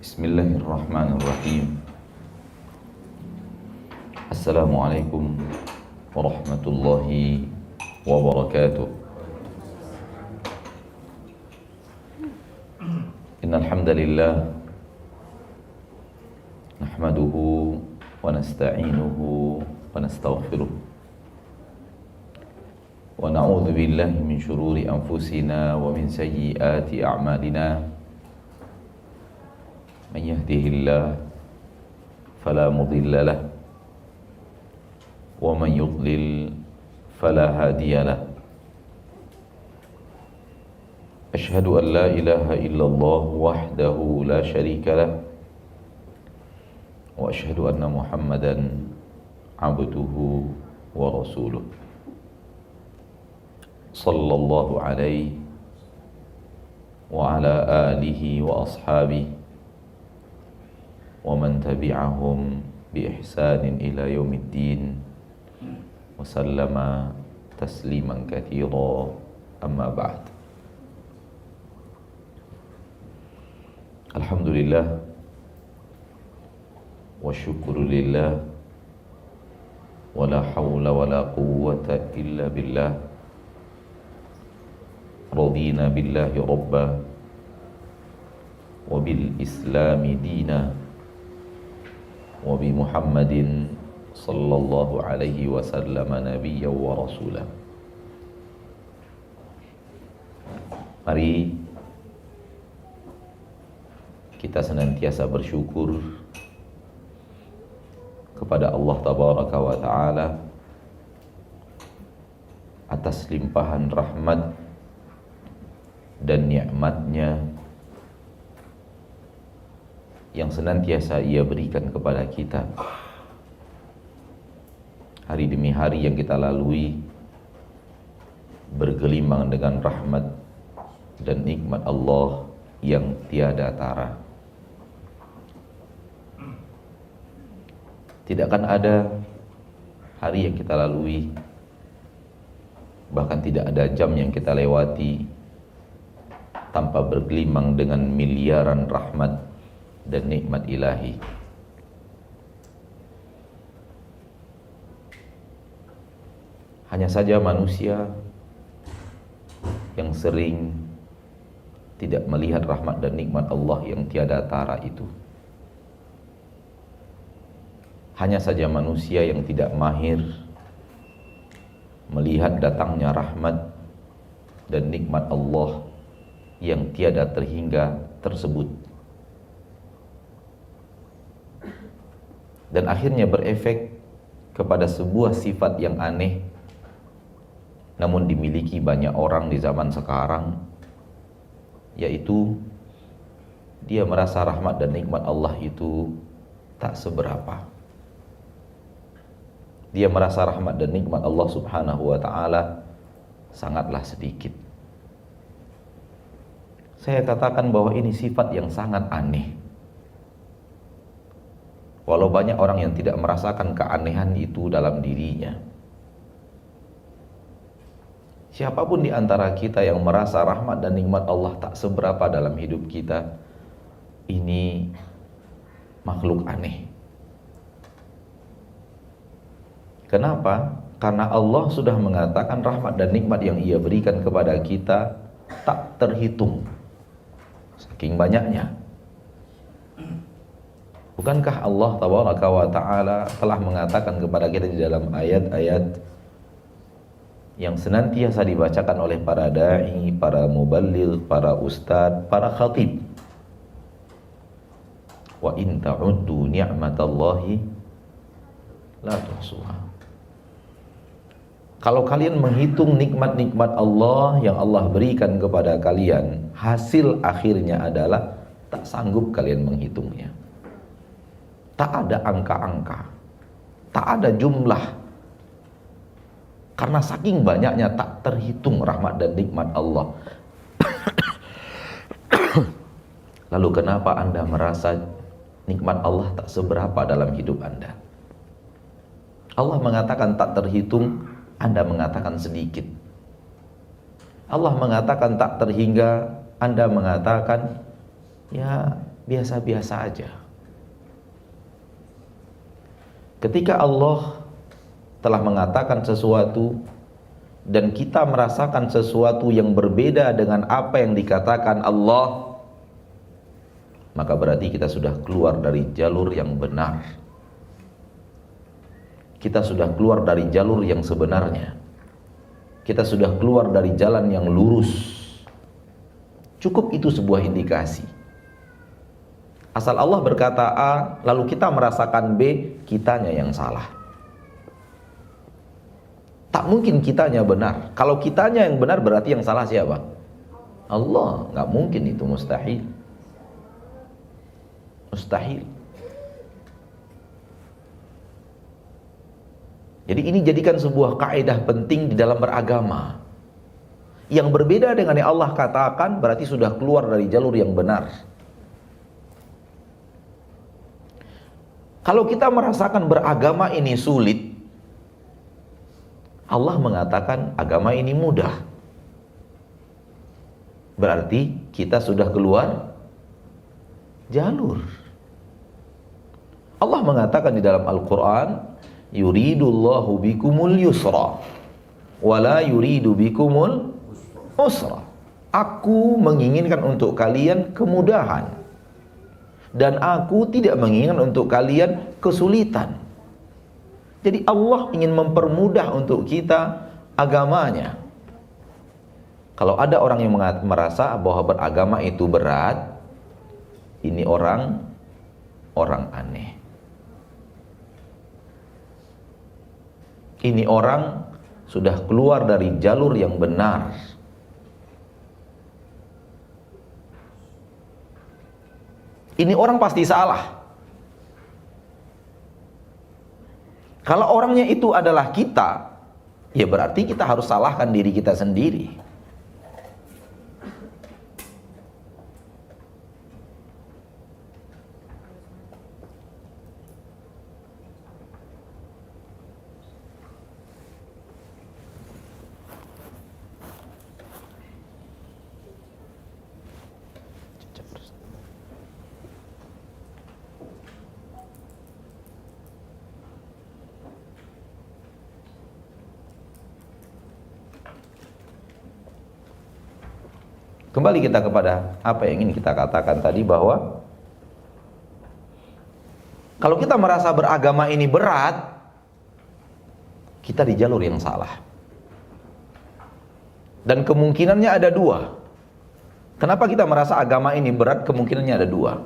Bismillahirrahmanirrahim. Assalamualaikum warahmatullahi wabarakatuh. Innal hamdalillah nahmaduhu wa nasta'inuhu wa nastaghfiruh wa na'udzu billahi min shururi anfusina wa min sayyiati a'malina. Man yahdihillah fala mudilla lah wa man yudlil fala hadiya lah. Ashhadu an la ilaha illallah wahdahu la syarika lah wa ashhadu anna Muhammadan abduhu wa rasuluh sallallahu alaihi wa ala alihi wa ashabihi wa man tabi'ahum bi ihsanin ila yaumiddin wa sallama tasliman katsira, amma ba'd. Alhamdulillah wa syukru lillah wa la hawla wa la quwwata illa billah. Radina billahi rabba wa bil islami dina wa bi Muhammadin sallallahu alaihi wasallam nabiyyan wa rasulah. Mari kita senantiasa bersyukur kepada Allah tabaraka wa taala atas limpahan rahmat dan nikmatnya yang senantiasa Ia berikan kepada kita. Hari demi hari yang kita lalui bergelimang dengan rahmat dan nikmat Allah yang tiada tara. Tidak akan ada hari yang kita lalui, bahkan tidak ada jam yang kita lewati tanpa bergelimang dengan miliaran rahmat dan nikmat ilahi. Hanya saja manusia yang sering tidak melihat rahmat dan nikmat Allah yang tiada tara itu. Hanya saja manusia yang tidak mahir melihat datangnya rahmat dan nikmat Allah yang tiada terhingga tersebut, dan akhirnya berefek kepada sebuah sifat yang aneh namun dimiliki banyak orang di zaman sekarang, yaitu dia merasa rahmat dan nikmat Allah itu tak seberapa. Dia merasa rahmat dan nikmat Allah subhanahu wa ta'ala sangatlah sedikit. Saya katakan bahwa ini sifat yang sangat aneh. Walau banyak orang yang tidak merasakan keanehan itu dalam dirinya. Siapapun di antara kita yang merasa rahmat dan nikmat Allah tak seberapa dalam hidup kita, ini makhluk aneh. Kenapa? Karena Allah sudah mengatakan rahmat dan nikmat yang Ia berikan kepada kita tak terhitung, saking banyaknya. Bukankah Allah tabaraka wa ta'ala telah mengatakan kepada kita di dalam ayat-ayat yang senantiasa dibacakan oleh para da'i, para muballigh, para ustadz, para khatib, wa in ta'uddu ni'matallahi la tuhsuha. Kalau kalian menghitung nikmat-nikmat Allah yang Allah berikan kepada kalian, hasil akhirnya adalah tak sanggup kalian menghitungnya. Tak ada angka-angka, tak ada jumlah, karena saking banyaknya tak terhitung rahmat dan nikmat Allah. Lalu kenapa Anda merasa nikmat Allah tak seberapa dalam hidup Anda? Allah mengatakan tak terhitung, Anda mengatakan sedikit. Allah mengatakan tak terhingga, Anda mengatakan ya biasa-biasa aja. Ketika Allah telah mengatakan sesuatu dan kita merasakan sesuatu yang berbeda dengan apa yang dikatakan Allah, maka berarti kita sudah keluar dari jalur yang benar. Kita sudah keluar dari jalur yang sebenarnya. Kita sudah keluar dari jalan yang lurus. Cukup itu sebuah indikasi. Asal Allah berkata A, lalu kita merasakan B, kitanya yang salah. Tak mungkin kitanya benar. Kalau kitanya yang benar, berarti yang salah siapa? Allah. Nggak mungkin, itu mustahil. Mustahil. Jadi ini jadikan sebuah kaidah penting di dalam beragama. Yang berbeda dengan yang Allah katakan berarti sudah keluar dari jalur yang benar. Kalau kita merasakan beragama ini sulit, Allah mengatakan agama ini mudah. Berarti kita sudah keluar jalur. Allah mengatakan di dalam Al-Quran, yuridullahu bikumul yusra wala yuridu bikumul usra. Aku menginginkan untuk kalian kemudahan dan aku tidak menginginkan untuk kalian kesulitan. Jadi Allah ingin mempermudah untuk kita agamanya. Kalau ada orang yang merasa bahwa beragama itu berat, ini orang aneh. Ini orang sudah keluar dari jalur yang benar. Ini orang pasti salah. Kalau orangnya itu adalah kita, ya berarti kita harus salahkan diri kita sendiri. Kembali kita kepada apa yang ingin kita katakan tadi, bahwa kalau kita merasa beragama ini berat, kita di jalur yang salah. Dan kemungkinannya ada dua. Kenapa kita merasa agama ini berat? Kemungkinannya ada dua.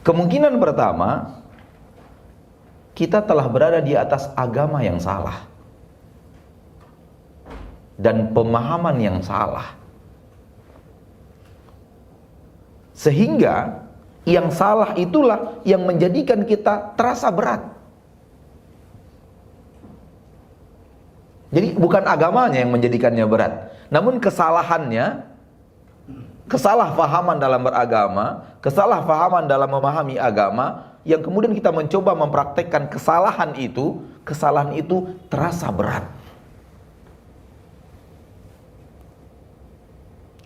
Kemungkinan pertama, kita telah berada di atas agama yang salah dan pemahaman yang salah. Sehingga yang salah itulah yang menjadikan kita terasa berat. Jadi bukan agamanya yang menjadikannya berat, namun kesalahannya, kesalahpahaman dalam beragama, kesalahpahaman dalam memahami agama, yang kemudian kita mencoba mempraktekkan kesalahan itu terasa berat.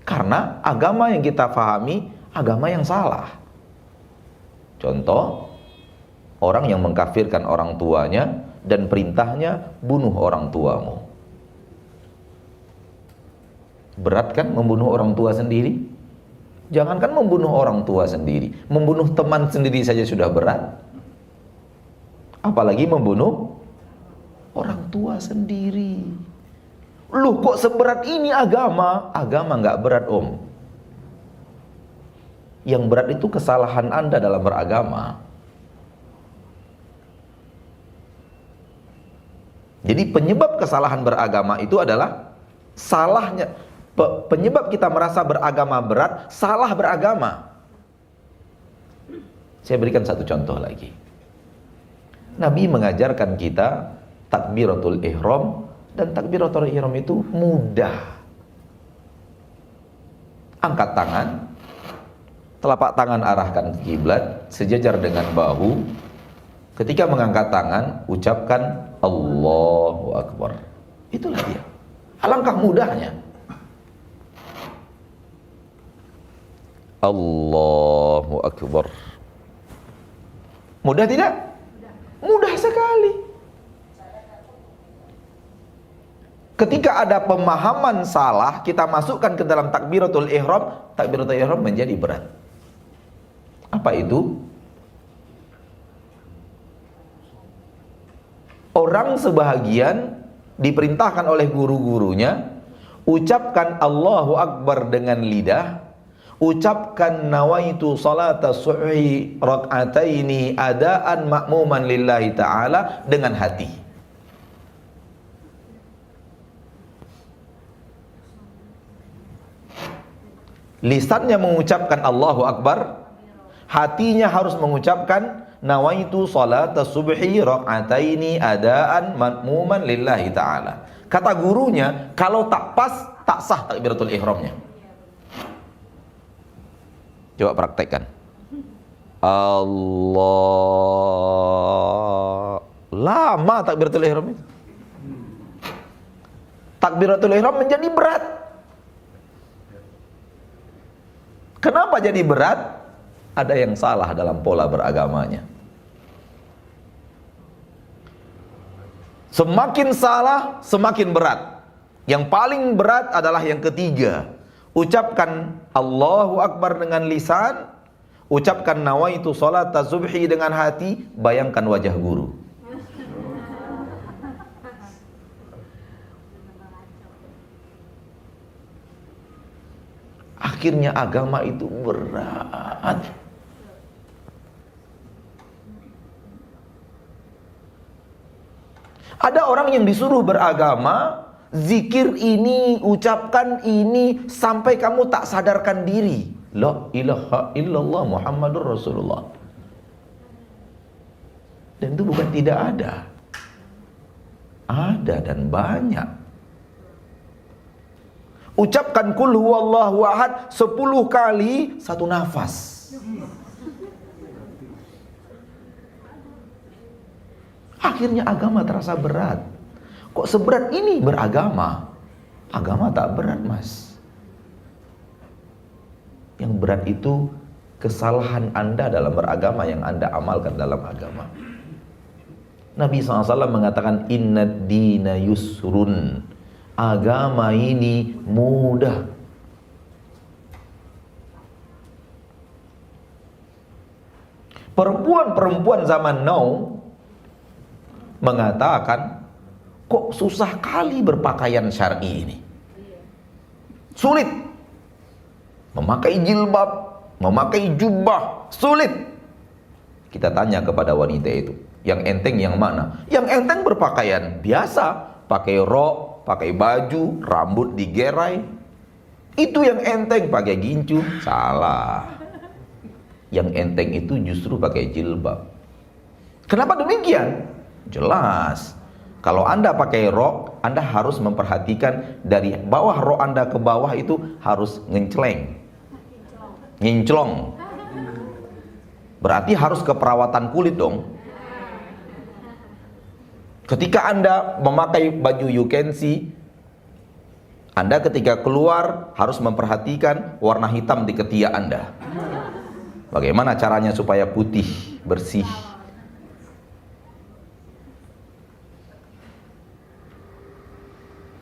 Karena agama yang kita pahami agama yang salah. Contoh, orang yang mengkafirkan orang tuanya dan perintahnya bunuh orang tuamu. Berat kan membunuh orang tua sendiri? Jangankan membunuh orang tua sendiri, membunuh teman sendiri saja sudah berat. Apalagi membunuh orang tua sendiri. Loh, kok seberat ini agama? Agama nggak berat, Om. Yang berat itu kesalahan Anda dalam beragama. Jadi penyebab kesalahan beragama itu adalah salahnya. Penyebab kita merasa beragama berat, salah beragama. Saya berikan satu contoh lagi. Nabi mengajarkan kita takbiratul ihram, dan takbiratul ihram itu mudah. Angkat tangan, telapak tangan arahkan ke kiblat sejajar dengan bahu. Ketika mengangkat tangan, ucapkan Allahu Akbar. Itulah dia. Alangkah mudahnya. Allahu Akbar. Mudah tidak? Mudah sekali. Ketika ada pemahaman salah, kita masukkan ke dalam takbiratul ihram menjadi berat. Apa itu? Orang sebahagian diperintahkan oleh guru-gurunya, ucapkan Allahu Akbar dengan lidah, ucapkan nawaitu salata subhi rak'ataini adaan ma'muman lillahi ta'ala dengan hati. Lisannya mengucapkan Allahu Akbar, hatinya harus mengucapkan nawaitu salata subhi rak'ataini adaan ma'muman lillahi ta'ala. Kata gurunya, kalau tak pas, tak sah takbiratul ihramnya. Coba praktekkan. Allah, lama takbiratul ihram itu. Takbiratul ihram menjadi berat. Kenapa jadi berat? Ada yang salah dalam pola beragamanya. Semakin salah, semakin berat. Yang paling berat adalah yang ketiga. Ucapkan Allahu Akbar dengan lisan, ucapkan nawaitu salata subhi dengan hati, bayangkan wajah guru. Akhirnya agama itu berat. Ada orang yang disuruh beragama, zikir ini, ucapkan ini, sampai kamu tak sadarkan diri. La ilaha illallah Muhammadur Rasulullah. Dan itu bukan tidak ada. Ada dan banyak. Ucapkan kul huwallahu ahad 10 kali satu nafas. Akhirnya agama terasa berat. Kok seberat ini beragama? Agama tak berat, Mas. Yang berat itu kesalahan Anda dalam beragama yang Anda amalkan dalam agama. Nabi SAW mengatakan innad dina yusrun. Agama ini mudah. Perempuan-perempuan zaman now mengatakan, kok susah kali berpakaian syar'i ini. Sulit. Memakai jilbab, memakai jubah, sulit. Kita tanya kepada wanita itu, yang enteng yang mana? Yang enteng berpakaian biasa, pakai rok, pakai baju, rambut digerai. Itu yang enteng, pakai gincu. Salah. Yang enteng itu justru pakai jilbab. Kenapa demikian? Jelas. Kalau Anda pakai rok, Anda harus memperhatikan dari bawah rok Anda ke bawah itu harus nginclong. Berarti harus keperawatan kulit dong. Ketika Anda memakai baju you can see, Anda ketika keluar harus memperhatikan warna hitam di ketiak Anda. Bagaimana caranya supaya putih, bersih?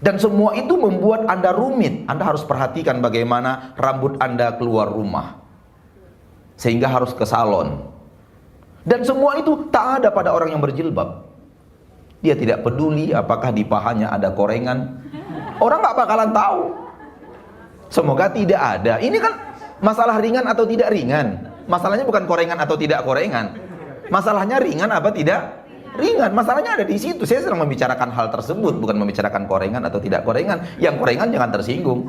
Dan semua itu membuat Anda rumit. Anda harus perhatikan bagaimana rambut Anda keluar rumah, sehingga harus ke salon. Dan semua itu tak ada pada orang yang berjilbab. Dia tidak peduli apakah di pahanya ada korengan. Orang gak bakalan tahu. Semoga tidak ada. Ini kan masalah ringan atau tidak ringan. Masalahnya bukan korengan atau tidak korengan. Masalahnya ringan apa tidak ringan. Masalahnya ada di situ. Saya sedang membicarakan hal tersebut, bukan membicarakan korengan atau tidak korengan. Yang korengan jangan tersinggung,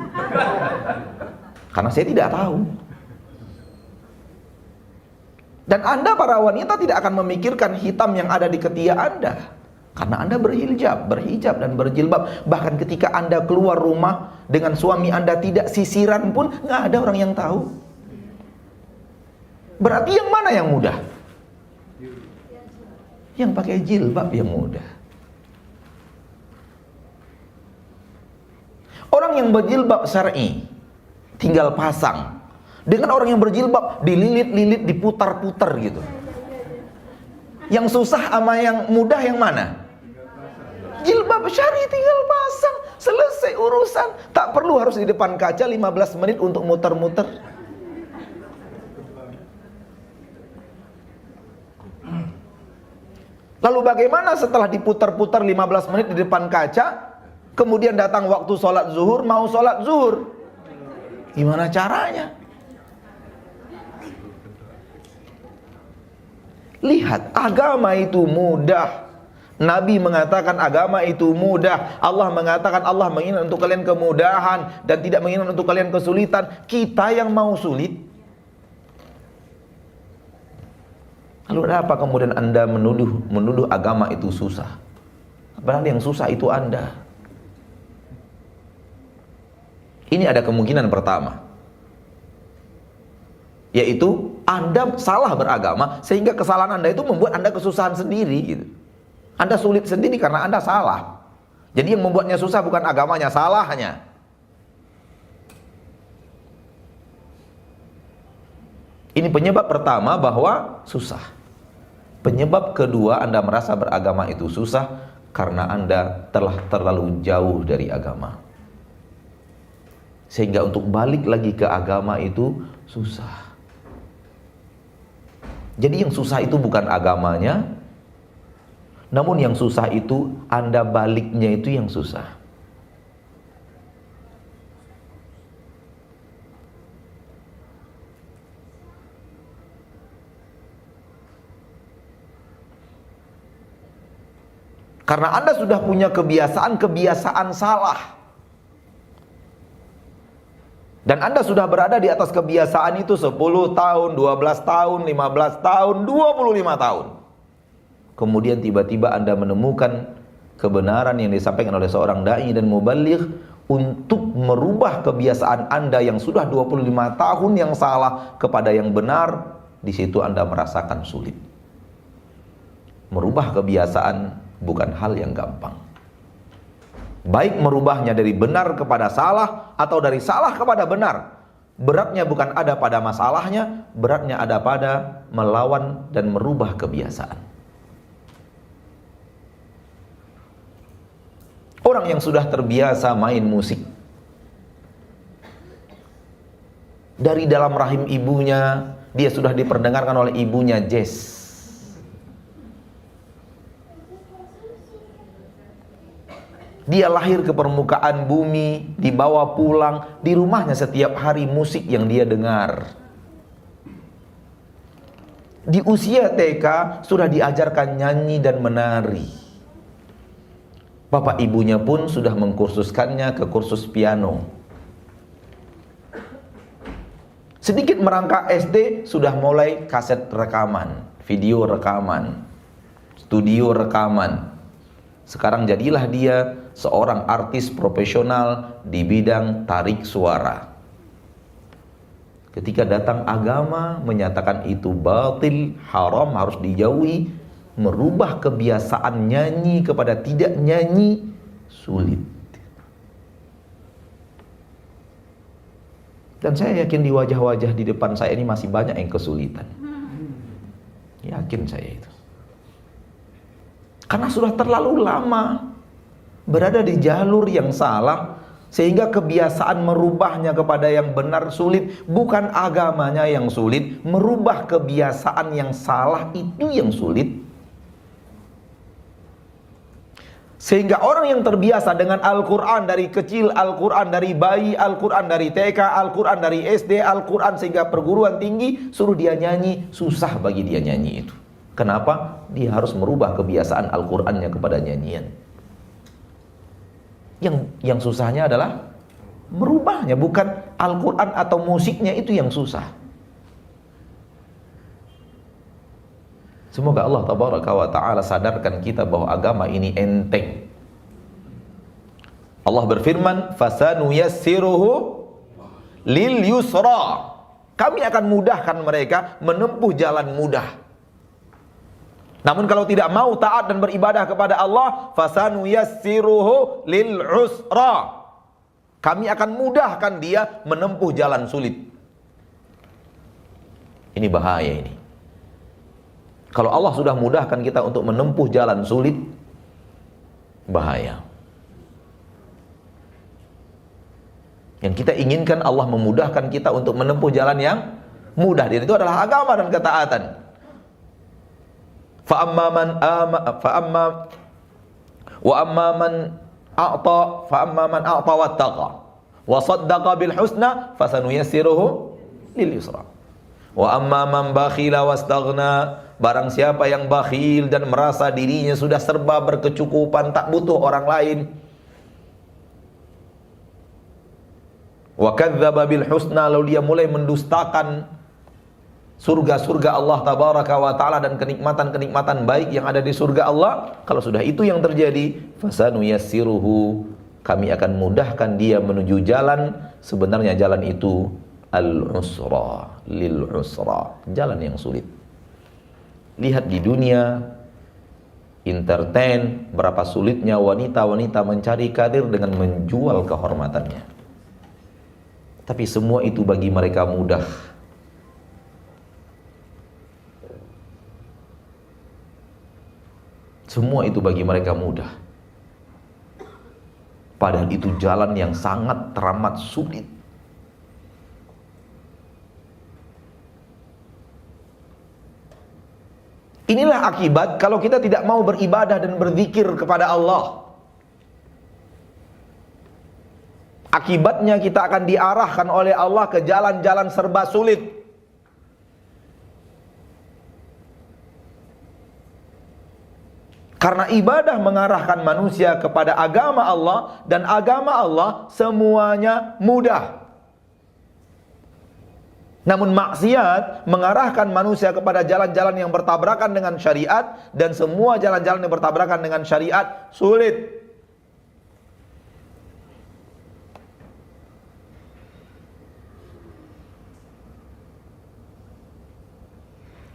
karena saya tidak tahu. Dan Anda para wanita tidak akan memikirkan hitam yang ada di ketiak Anda, karena Anda berhijab dan berjilbab. Bahkan ketika Anda keluar rumah dengan suami Anda tidak sisiran pun nggak ada orang yang tahu. Berarti yang mana yang mudah? Yang pakai jilbab yang mudah. Orang yang berjilbab syar'i tinggal pasang, Dengan orang yang berjilbab, dililit-lilit, diputar-putar gitu. Yang susah sama yang mudah yang mana? Jilbab syari tinggal pasang, selesai urusan. Tak perlu harus di depan kaca 15 menit untuk muter-muter. Lalu bagaimana setelah diputar-putar 15 menit di depan kaca, kemudian datang waktu sholat zuhur, mau sholat zuhur? Gimana caranya? Lihat, agama itu mudah. Nabi mengatakan agama itu mudah. Allah mengatakan Allah menginginkan untuk kalian kemudahan dan tidak menginginkan untuk kalian kesulitan. Kita yang mau sulit. Lalu apa kemudian Anda menuduh agama itu susah? Padahal yang susah itu Anda. Ini ada kemungkinan pertama, yaitu Anda salah beragama sehingga kesalahan Anda itu membuat Anda kesusahan sendiri gitu. Anda sulit sendiri karena Anda salah. Jadi yang membuatnya susah bukan agamanya, salahnya. Ini penyebab pertama bahwa susah. Penyebab kedua Anda merasa beragama itu susah karena Anda telah terlalu jauh dari agama. Sehingga untuk balik lagi ke agama itu susah. Jadi yang susah itu bukan agamanya, namun yang susah itu Anda baliknya itu yang susah. Karena Anda sudah punya kebiasaan salah. Dan Anda sudah berada di atas kebiasaan itu 10 tahun, 12 tahun, 15 tahun, 25 tahun. Kemudian tiba-tiba Anda menemukan kebenaran yang disampaikan oleh seorang da'i dan mubaligh untuk merubah kebiasaan Anda yang sudah 25 tahun yang salah kepada yang benar. Di situ Anda merasakan sulit. Merubah kebiasaan bukan hal yang gampang. Baik merubahnya dari benar kepada salah atau dari salah kepada benar. Beratnya bukan ada pada masalahnya, beratnya ada pada melawan dan merubah kebiasaan. Orang yang sudah terbiasa main musik, dari dalam rahim ibunya dia sudah diperdengarkan oleh ibunya jazz. Dia lahir ke permukaan bumi, dibawa pulang, di rumahnya setiap hari musik yang dia dengar. Di usia TK sudah diajarkan nyanyi dan menari. Bapak ibunya pun sudah mengkursuskannya ke kursus piano. Sedikit merangkak SD sudah mulai kaset rekaman, video rekaman, studio rekaman. Sekarang jadilah dia seorang artis profesional di bidang tarik suara. Ketika datang agama menyatakan itu batil, haram, harus dijauhi, merubah kebiasaan nyanyi kepada tidak nyanyi sulit. Dan saya yakin di wajah-wajah di depan saya ini masih banyak yang kesulitan. Yakin saya itu. Karena sudah terlalu lama berada di jalur yang salah, sehingga kebiasaan merubahnya kepada yang benar sulit. Bukan agamanya yang sulit, merubah kebiasaan yang salah itu yang sulit. Sehingga orang yang terbiasa dengan Al-Quran dari kecil, Al-Quran dari bayi, Al-Quran dari TK, Al-Quran dari SD, Al-Quran sehingga perguruan tinggi, suruh dia nyanyi, susah bagi dia nyanyi itu. Kenapa? Dia harus merubah kebiasaan Al-Qur'annya kepada nyanyian. Yang susahnya adalah merubahnya, bukan Al-Qur'an atau musiknya itu yang susah. Semoga Allah tabaraka wa ta'ala sadarkan kita bahwa agama ini enteng. Allah berfirman, "Fasanuyassiruhu lil yusra." Kami akan mudahkan mereka menempuh jalan mudah. Namun kalau tidak mau taat dan beribadah kepada Allah, fasanuyassiruhu lil usra. Kami akan mudahkan dia menempuh jalan sulit. Ini bahaya ini. Kalau Allah sudah mudahkan kita untuk menempuh jalan sulit, bahaya. Yang kita inginkan Allah memudahkan kita untuk menempuh jalan yang mudah. Dan itu adalah agama dan ketaatan. Fa amma man a'ta wattaqa wa saddaqa bil husna fasanuyassiruhu lil yusra. Wa amma man bakhila wastaghna, barang siapa yang bakhil dan merasa dirinya sudah serba berkecukupan, tak butuh orang lain. Wa kadzdzaba bil husna, lalu dia mulai mendustakan surga-surga Allah tabaraka wa taala dan kenikmatan-kenikmatan baik yang ada di surga Allah. Kalau sudah itu yang terjadi, fasanuyassiruhu, kami akan mudahkan dia menuju jalan, sebenarnya jalan itu al-usra lil usra, jalan yang sulit. Lihat di dunia entertain, berapa sulitnya wanita-wanita mencari karir dengan menjual kehormatannya. Tapi semua itu bagi mereka mudah. Semua itu bagi mereka mudah. Padahal itu jalan yang sangat teramat sulit. Inilah akibat kalau kita tidak mau beribadah dan berzikir kepada Allah. Akibatnya kita akan diarahkan oleh Allah ke jalan-jalan serba sulit. Karena ibadah mengarahkan manusia kepada agama Allah, dan agama Allah semuanya mudah. Namun maksiat mengarahkan manusia kepada jalan-jalan yang bertabrakan dengan syariat, dan semua jalan-jalan yang bertabrakan dengan syariat sulit.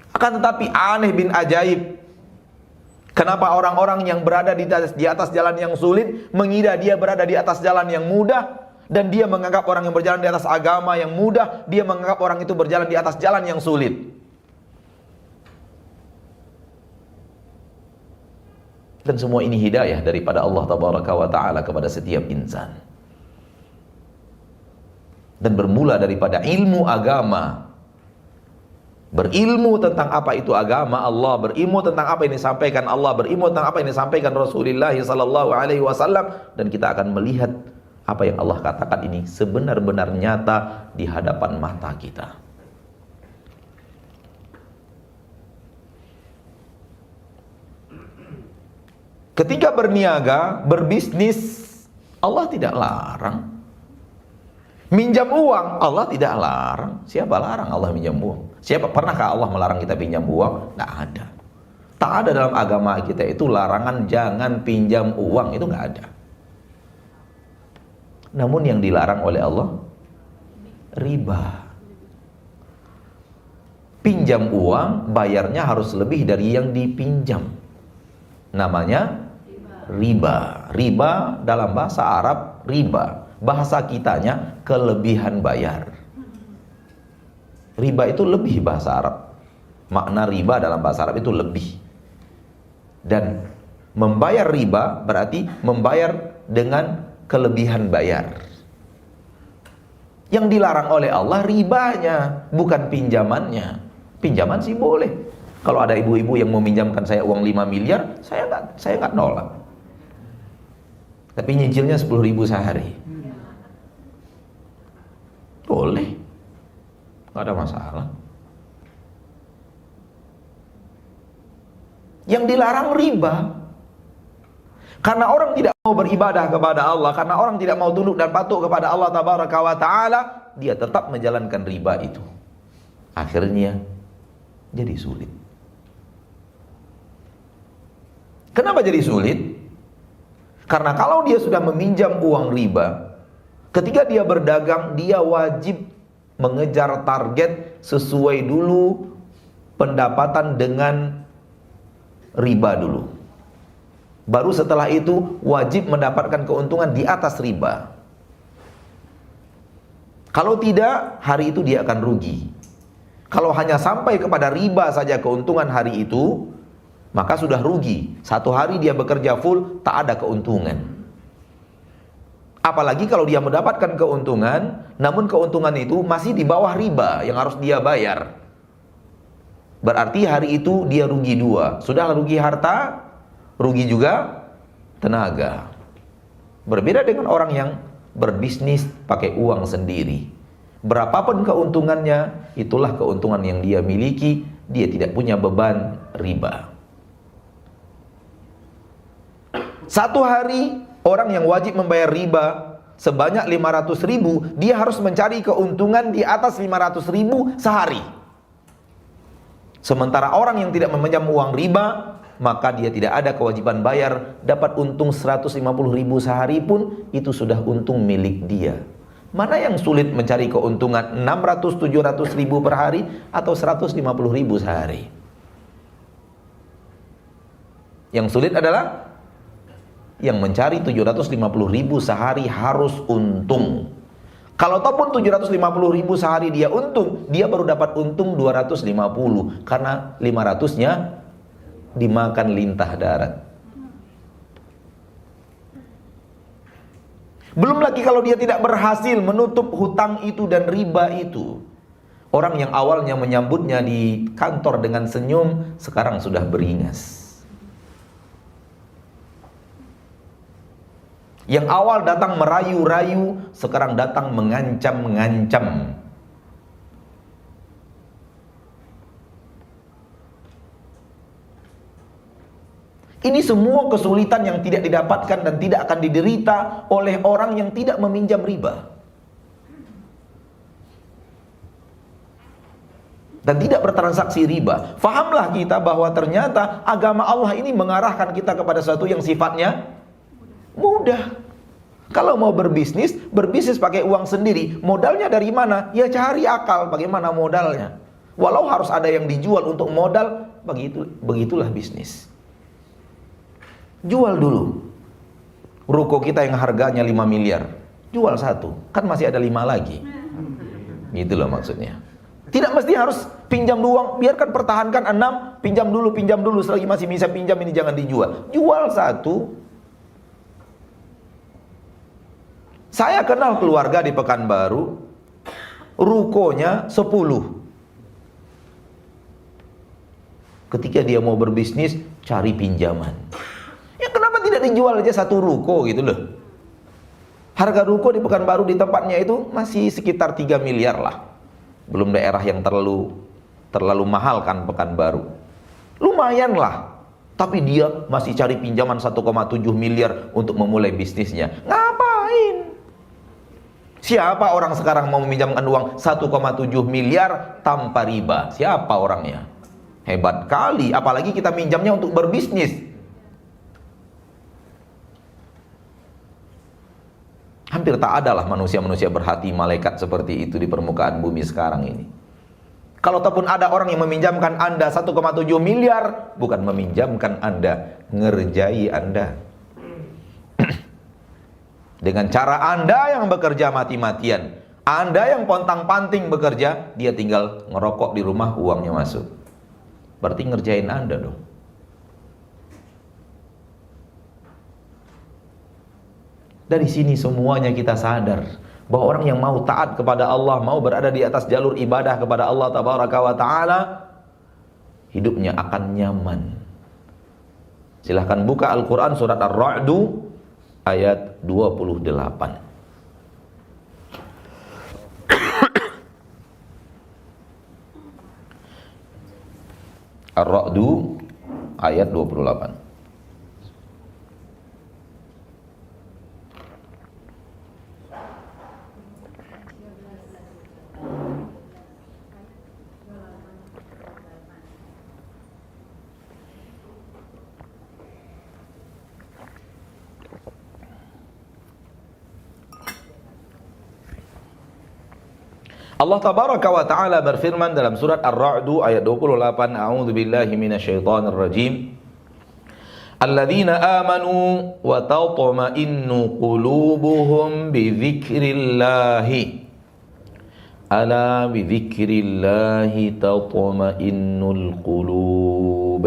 Akan tetapi aneh bin ajaib, kenapa orang-orang yang berada di atas jalan yang sulit mengira dia berada di atas jalan yang mudah, dan dia menganggap orang yang berjalan di atas agama yang mudah, dia menganggap orang itu berjalan di atas jalan yang sulit. Dan semua ini hidayah daripada Allah tabaraka wa ta'ala kepada setiap insan. Dan bermula daripada ilmu agama. Berilmu tentang apa itu agama Allah, berilmu tentang apa yang disampaikan Allah, berilmu tentang apa yang disampaikan Rasulullah sallallahu alaihi wasallam, dan kita akan melihat apa yang Allah katakan ini sebenar-benar nyata di hadapan mata kita. Ketika berniaga, berbisnis, Allah tidak larang. Minjam uang, Allah tidak larang. Siapa larang Allah minjam uang? Siapa? Pernahkah Allah melarang kita pinjam uang? Tidak ada. Tak ada dalam agama kita itu larangan jangan pinjam uang, itu nggak ada. Namun yang dilarang oleh Allah riba. Pinjam uang, bayarnya harus lebih dari yang dipinjam. Namanya riba. Riba dalam bahasa Arab riba. Bahasa kitanya kelebihan bayar. Riba itu lebih bahasa Arab. Makna riba dalam bahasa Arab itu lebih. Dan membayar riba berarti membayar dengan kelebihan bayar. Yang dilarang oleh Allah ribanya, bukan pinjamannya. Pinjaman sih boleh. Kalau ada ibu-ibu yang mau minjamkan saya uang 5 miliar, saya nggak nolak. Tapi nyicilnya 10.000 sehari. Boleh. Nggak ada masalah. Yang dilarang riba. Karena orang tidak mau beribadah kepada Allah, karena orang tidak mau tunduk dan patuh kepada Allah tabaraka wa ta'ala, dia tetap menjalankan riba itu. Akhirnya jadi sulit. Kenapa jadi sulit? Karena kalau dia sudah meminjam uang riba, ketika dia berdagang, dia wajib mengejar target sesuai dulu pendapatan dengan riba dulu. Baru setelah itu wajib mendapatkan keuntungan di atas riba. Kalau tidak, hari itu dia akan rugi. Kalau hanya sampai kepada riba saja keuntungan hari itu, maka sudah rugi. Satu hari dia bekerja full, tak ada keuntungan. Apalagi kalau dia mendapatkan keuntungan, namun keuntungan itu masih di bawah riba yang harus dia bayar. Berarti hari itu dia rugi dua. Sudah rugi harta, rugi juga tenaga. Berbeda dengan orang yang berbisnis pakai uang sendiri. Berapapun keuntungannya, itulah keuntungan yang dia miliki. Dia tidak punya beban riba. Satu hari orang yang wajib membayar riba sebanyak 500.000, dia harus mencari keuntungan di atas 500.000 sehari. Sementara orang yang tidak meminjam uang riba, maka dia tidak ada kewajiban bayar. Dapat untung 150.000 sehari pun, itu sudah untung milik dia. Mana yang sulit mencari keuntungan 600-700.000 per hari atau 150.000 sehari? Yang sulit adalah yang mencari 750.000 sehari harus untung. Kalau ataupun 750.000 sehari dia untung, dia baru dapat untung 250, karena 500-nya dimakan lintah darat. Belum lagi kalau dia tidak berhasil menutup hutang itu dan riba itu. Orang yang awalnya menyambutnya di kantor dengan senyum, sekarang sudah beringas. Yang awal datang merayu-rayu, sekarang datang mengancam-mengancam. Ini semua kesulitan yang tidak didapatkan dan tidak akan diderita oleh orang yang tidak meminjam riba dan tidak bertransaksi riba. Fahamlah kita bahwa ternyata agama Allah ini mengarahkan kita kepada sesuatu yang sifatnya mudah. Kalau mau berbisnis, berbisnis pakai uang sendiri. Modalnya dari mana? Ya cari akal bagaimana modalnya. Walau harus ada yang dijual untuk modal, begitulah bisnis. Jual dulu ruko kita yang harganya 5 miliar, jual satu, kan masih ada 5 lagi. Gitu loh maksudnya. Tidak mesti harus pinjam uang, biarkan pertahankan 6, pinjam dulu, selagi masih bisa pinjam ini jangan dijual. Jual satu. Saya kenal keluarga di Pekanbaru, rukonya 10. Ketika dia mau berbisnis, cari pinjaman. Ya kenapa tidak dijual aja satu ruko gitu loh. Harga ruko di Pekanbaru di tempatnya itu masih sekitar 3 miliar lah. Belum daerah yang terlalu mahal kan Pekanbaru. Lumayan lah. Tapi dia masih cari pinjaman 1,7 miliar untuk memulai bisnisnya. Ngapain? Siapa orang sekarang mau meminjamkan uang 1,7 miliar tanpa riba? Siapa orangnya? Hebat kali, apalagi kita minjamnya untuk berbisnis. Hampir tak ada lah manusia-manusia berhati malaikat seperti itu di permukaan bumi sekarang ini. Kalau ataupun ada orang yang meminjamkan Anda 1,7 miliar, bukan meminjamkan Anda, ngerjai Anda. Dengan cara Anda yang bekerja mati-matian, Anda yang pontang-panting bekerja, dia tinggal ngerokok di rumah, uangnya masuk. Berarti ngerjain Anda dong. Dari sini semuanya kita sadar bahwa orang yang mau taat kepada Allah, mau berada di atas jalur ibadah kepada Allah Tabaraka wa Ta'ala, hidupnya akan nyaman. Silahkan buka Al-Quran surat Ar-Ra'du ayat 28. Ar-Ra'du ayat 28. Allah Tabaraka wa Ta'ala berfirman dalam surat Ar-Ra'du ayat 28, A'udzu billahi minasyaitonir rajim. Alladzina amanu wa tatma'innu qulubuhum bi dzikrillah Ala bidzikrillahi tatma'innul qulub.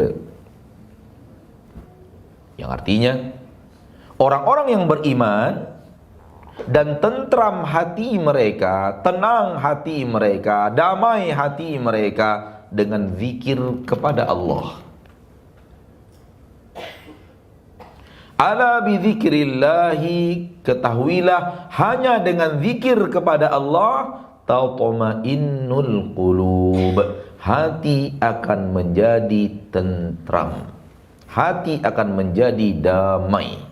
Yang artinya, orang-orang yang beriman dan tentram hati mereka, tenang hati mereka, damai hati mereka dengan zikir kepada Allah. Ala bidzikrillahi, ketahuilah hanya dengan zikir kepada Allah tatma'innul qulub, hati akan menjadi tentram, hati akan menjadi damai.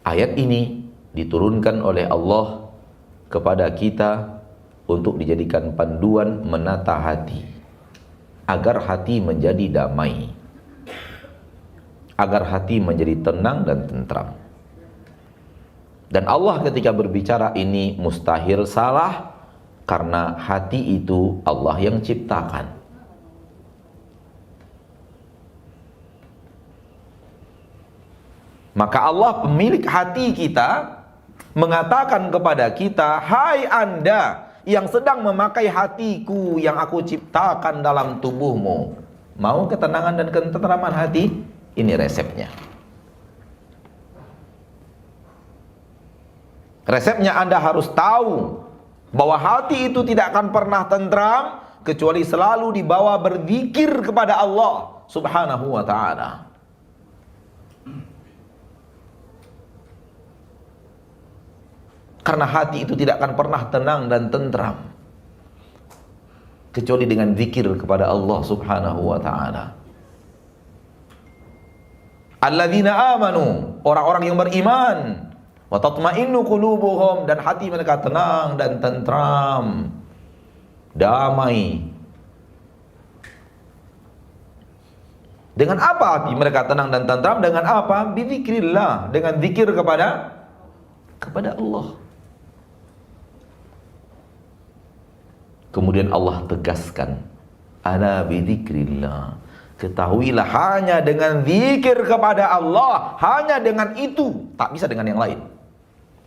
Ayat ini diturunkan oleh Allah kepada kita untuk dijadikan panduan menata hati, agar hati menjadi damai, agar hati menjadi tenang dan tentram. Dan Allah ketika berbicara ini mustahil salah, karena hati itu Allah yang ciptakan. Maka Allah pemilik hati kita mengatakan kepada kita, hai Anda yang sedang memakai hatiku yang aku ciptakan dalam tubuhmu, mau ketenangan dan ketentraman hati? Ini resepnya. Resepnya Anda harus tahu bahwa hati itu tidak akan pernah tentram kecuali selalu dibawa berzikir kepada Allah Subhanahu wa ta'ala. Karena hati itu tidak akan pernah tenang dan tentram kecuali dengan zikir kepada Allah Subhanahu wa ta'ala. Alladzina amanu, orang-orang yang beriman, wa tatma'innu qulubuhum, dan hati mereka tenang dan tentram, damai. Dengan apa hati mereka tenang dan tentram? Dengan apa? Bizikrillah, dengan zikir kepada Allah. Kemudian Allah tegaskan, ala bidzikrillah, ketahuilah hanya dengan zikir kepada Allah, hanya dengan itu, tak bisa dengan yang lain.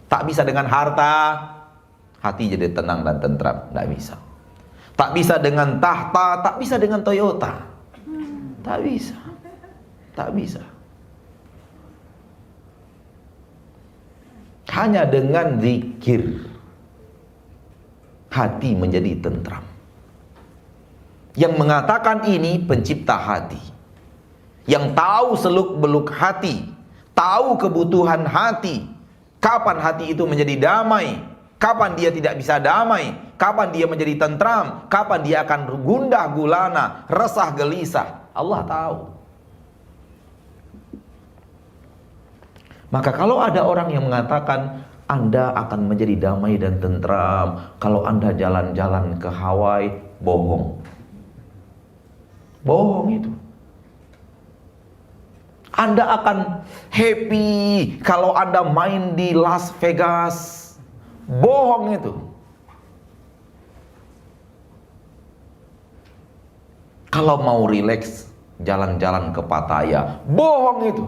Tak bisa dengan harta, hati jadi tenang dan tentram, tak bisa. Tak bisa dengan tahta, tak bisa dengan Toyota. Tak bisa. Tak bisa. Hanya dengan zikir hati menjadi tentram. Yang mengatakan ini pencipta hati, yang tahu seluk-beluk hati, tahu kebutuhan hati, kapan hati itu menjadi damai, kapan dia tidak bisa damai, kapan dia menjadi tentram, kapan dia akan gundah gulana, resah gelisah. Allah tahu. Maka kalau ada orang yang mengatakan Anda akan menjadi damai dan tentram kalau Anda jalan-jalan ke Hawaii, bohong. Bohong itu. Anda akan happy kalau Anda main di Las Vegas. Bohong itu. Kalau mau rileks, jalan-jalan ke Pattaya. Bohong itu.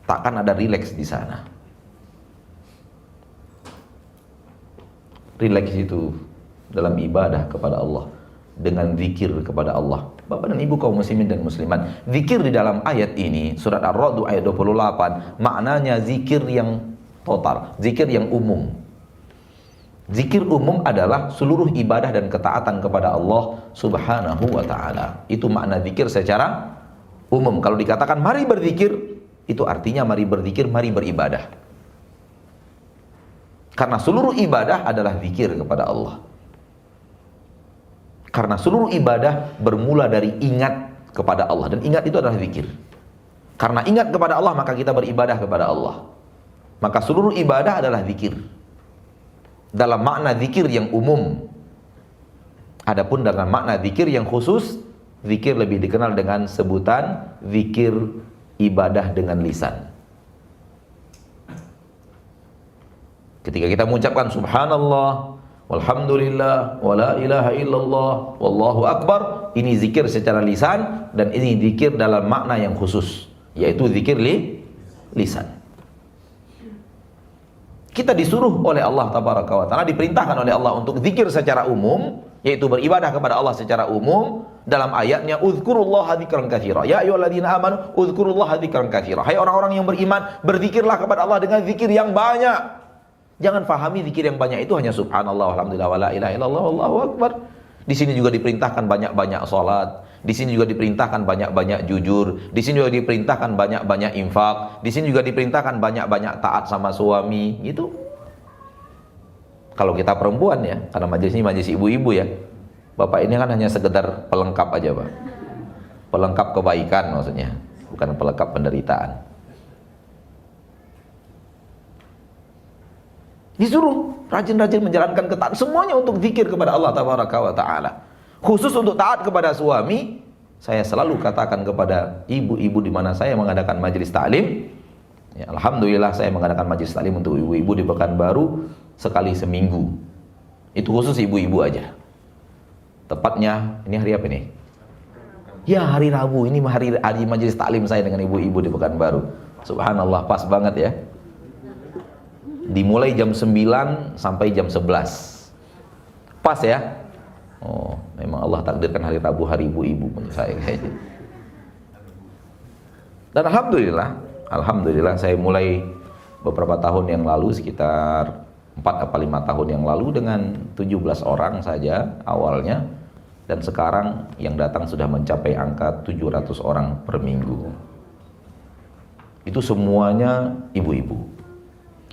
Takkan ada rileks di sana. Rileks itu dalam ibadah kepada Allah, dengan zikir kepada Allah. Bapak dan Ibu kaum muslimin dan muslimat, zikir di dalam ayat ini, surat Ar-Ra'd ayat 28, maknanya zikir yang total, zikir yang umum. Zikir umum adalah seluruh ibadah dan ketaatan kepada Allah Subhanahu wa ta'ala. Itu makna zikir secara umum. Kalau dikatakan mari berzikir, itu artinya mari berzikir, mari beribadah. Karena seluruh ibadah adalah zikir kepada Allah. Karena seluruh ibadah bermula dari ingat kepada Allah. Dan ingat itu adalah zikir. Karena ingat kepada Allah, maka kita beribadah kepada Allah. Maka seluruh ibadah adalah zikir. Dalam makna zikir yang umum. Adapun dalam makna zikir yang khusus, zikir lebih dikenal dengan sebutan zikir ibadah dengan lisan. Ketika kita mengucapkan subhanallah, walhamdulillah, wala ilaha illallah, wallahu akbar, ini zikir secara lisan, dan ini zikir dalam makna yang khusus. yaitu zikir lisan. Kita disuruh oleh Allah tabaraka wa taala, diperintahkan oleh Allah untuk zikir secara umum, yaitu beribadah kepada Allah secara umum. Dalam ayatnya, uzkurullaha dzikran katsira. Ya ayyuhalladzina amanu uzkurullaha dzikran katsira. Hai orang-orang yang beriman, berzikirlah kepada Allah dengan zikir yang banyak. Jangan fahami zikir yang banyak itu hanya subhanallah, alhamdulillah, wala ilaha illallah, wallahu akbar. Di sini juga diperintahkan banyak-banyak salat. Di sini juga diperintahkan banyak-banyak jujur. Di sini juga diperintahkan banyak-banyak infak. Di sini juga diperintahkan banyak-banyak taat sama suami, gitu. Kalau kita perempuan ya, karena majelis ini majelis ibu-ibu ya. Bapak ini kan hanya sekedar pelengkap aja, Pak. Pelengkap kebaikan maksudnya, bukan pelengkap penderitaan. Disuruh rajin-rajin menjalankan ketaatan, semuanya untuk zikir kepada Allah tabaraka wa taala. Khusus untuk taat kepada suami, saya selalu katakan kepada ibu-ibu di mana saya mengadakan majelis taklim, ya, alhamdulillah saya mengadakan majelis taklim untuk ibu-ibu di Pekanbaru sekali seminggu. Itu khusus ibu-ibu aja. Tepatnya ini hari apa nih? Ya, hari Rabu. Ini hari majelis taklim saya dengan ibu-ibu di Pekanbaru. Subhanallah, pas banget ya. Dimulai jam 9 sampai jam 11. Pas ya? Oh, memang Allah takdirkan hari Rabu hari ibu-ibu menurut saya kayaknya. Dan alhamdulillah saya mulai beberapa tahun yang lalu, sekitar 4 atau 5 tahun yang lalu dengan 17 orang saja awalnya, dan sekarang yang datang sudah mencapai angka 700 orang per minggu. Itu semuanya ibu-ibu.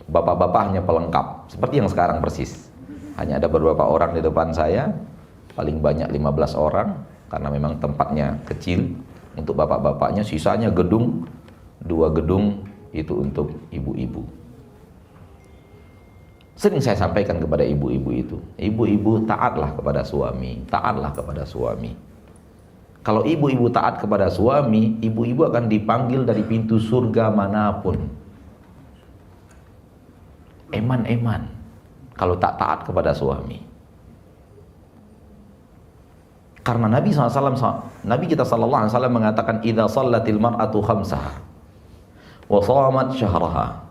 Bapak-bapak hanya pelengkap, seperti yang sekarang persis. Hanya ada beberapa orang di depan saya, paling banyak 15 orang, karena memang tempatnya kecil untuk bapak-bapaknya. Sisanya gedung, 2 gedung itu untuk ibu-ibu. Sering saya sampaikan kepada ibu-ibu itu, ibu-ibu taatlah kepada suami, taatlah kepada suami. Kalau ibu-ibu taat kepada suami, ibu-ibu akan dipanggil dari pintu surga manapun. Eman-eman kalau tak taat kepada suami. Karena Nabi kita sallallahu alaihi wasallam mengatakan, idza shallatil mar'atu khamsaha wa shamat syahraha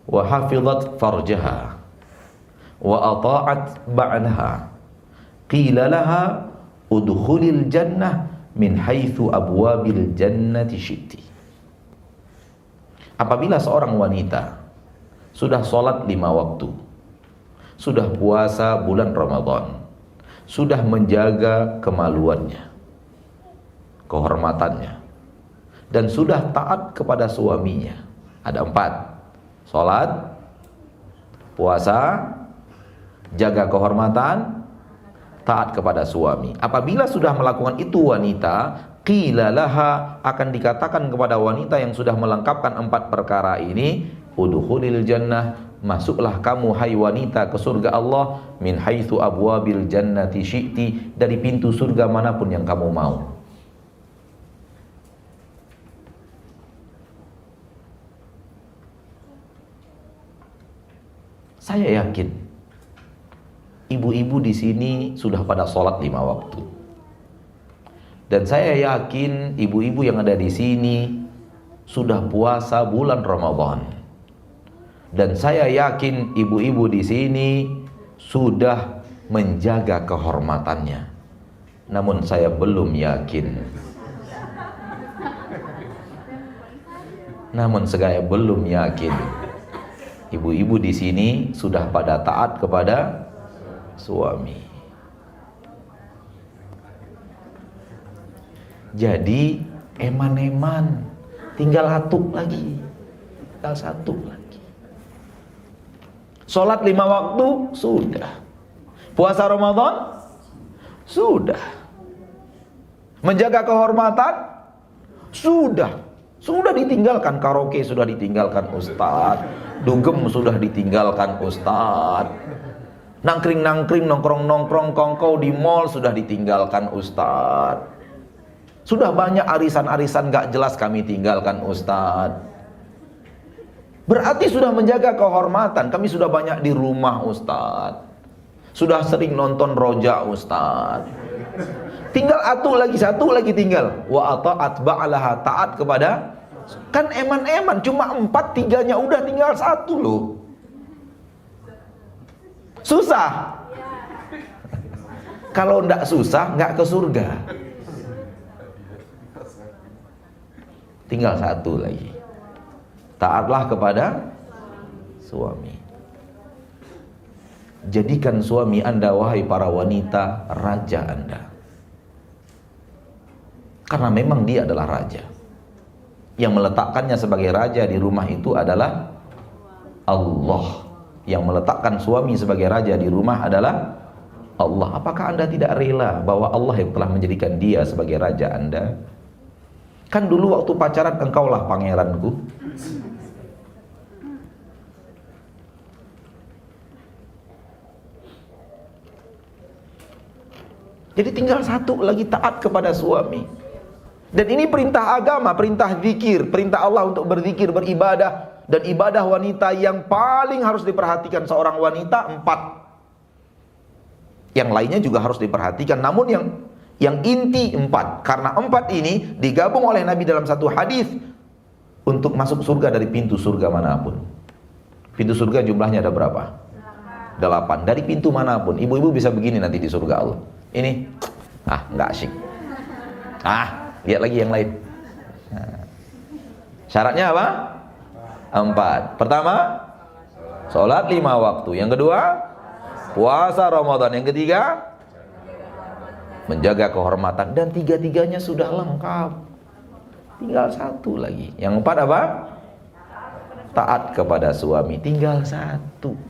wa hafizat farjaha wa ata'at ba'daha qila laha udkhulil jannah min haitsu abwabil jannati syi'ti. Apabila seorang wanita sudah sholat 5 waktu, sudah puasa bulan Ramadan, sudah menjaga kemaluannya, kehormatannya, dan sudah taat kepada suaminya. Ada 4: sholat, puasa, jaga kehormatan, taat kepada suami. Apabila sudah melakukan itu wanita, qila laha, akan dikatakan kepada wanita yang sudah melengkapkan 4 perkara ini, udkhulil jannah, masuklah kamu hai wanita ke surga Allah, min haitsu abwabil jannati syi'ti, dari pintu surga manapun yang kamu mau. Saya yakin ibu-ibu di sini sudah pada sholat 5 waktu. Dan saya yakin ibu-ibu yang ada di sini sudah puasa bulan Ramadan. Dan saya yakin ibu-ibu di sini sudah menjaga kehormatannya. Namun saya belum yakin. Ibu-ibu di sini sudah pada taat kepada suami. Jadi eman-eman, tinggal satu lagi. Sholat 5 waktu sudah. Puasa Ramadan sudah. Menjaga kehormatan sudah. Sudah ditinggalkan karaoke, sudah ditinggalkan ustadz. Dugem sudah ditinggalkan ustadz. Nangkring-nangkring, nongkrong-nongkrong, kongkow di mall sudah ditinggalkan ustadz. Sudah banyak arisan-arisan gak jelas kami tinggalkan ustadz. Berarti sudah menjaga kehormatan. Kami sudah banyak di rumah ustadz. Sudah sering nonton rojak ustadz. Tinggal satu lagi tinggal. Wa ata'at ba'laha, taat kepada. Kan eman-eman cuma 4, 3-nya udah, tinggal 1 loh. Susah. Kalau ndak susah nggak ke surga. Tinggal 1 lagi. Taatlah kepada suami. Jadikan suami Anda, wahai para wanita, raja Anda. Karena memang dia adalah raja. Yang meletakkannya sebagai raja di rumah itu adalah Allah. Yang meletakkan suami sebagai raja di rumah adalah Allah. Apakah Anda tidak rela bahwa Allah yang telah menjadikan dia sebagai raja Anda? Kan dulu waktu pacaran engkaulah pangeranku. Jadi tinggal 1 lagi, taat kepada suami. Dan ini perintah agama, perintah zikir, perintah Allah untuk berzikir, beribadah. Dan ibadah wanita yang paling harus diperhatikan seorang wanita 4. Yang lainnya juga harus diperhatikan, namun yang inti 4. Karena 4 ini digabung oleh Nabi dalam satu hadis untuk masuk surga dari pintu surga manapun. Pintu surga jumlahnya ada berapa? 8. Dari pintu manapun. Ibu-ibu bisa begini nanti di surga Allah. Ini, nggak asyik. Lihat lagi yang lain. Syaratnya apa? 4. Pertama, sholat 5 waktu. Yang kedua, puasa Ramadan. Yang ketiga, menjaga kehormatan. Dan 3-tiganya sudah lengkap. Tinggal 1 lagi. Yang 4 apa? Taat kepada suami. Tinggal 1.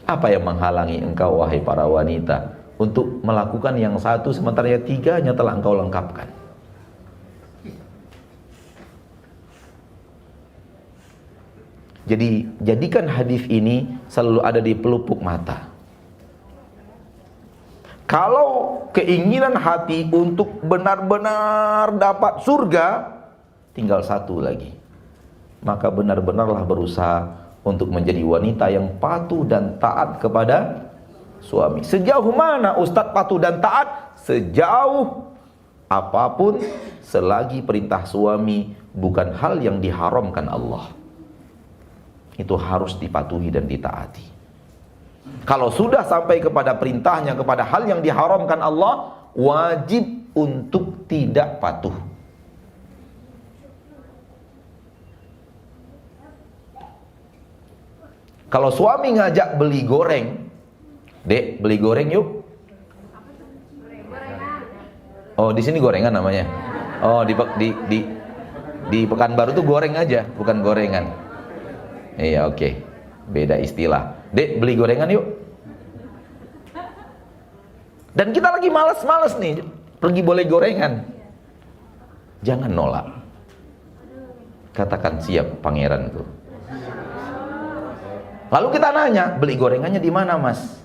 Apa yang menghalangi engkau, wahai para wanita, untuk melakukan yang 1 sementara yang 3-nya telah engkau lengkapkan? Jadi jadikan hadis ini selalu ada di pelupuk mata. Kalau keinginan hati untuk benar-benar dapat surga, tinggal 1 lagi. Maka benar-benarlah berusaha untuk menjadi wanita yang patuh dan taat kepada suami. Sejauh mana Ustadz patuh dan taat? Sejauh apapun, selagi perintah suami bukan hal yang diharamkan Allah. Itu harus dipatuhi dan ditaati. Kalau sudah sampai kepada perintahnya, kepada hal yang diharamkan Allah, wajib untuk tidak patuh. Kalau suami ngajak beli goreng, Dek, beli goreng yuk. Oh, di sini gorengan namanya. Oh, di Pekanbaru tuh goreng aja, bukan gorengan. Iya, oke. Beda istilah. Dek, beli gorengan yuk. Dan kita lagi malas-malas nih, pergi boleh gorengan. Jangan nolak. Katakan, siap pangeranku. Lalu kita nanya, beli gorengannya di mana, Mas?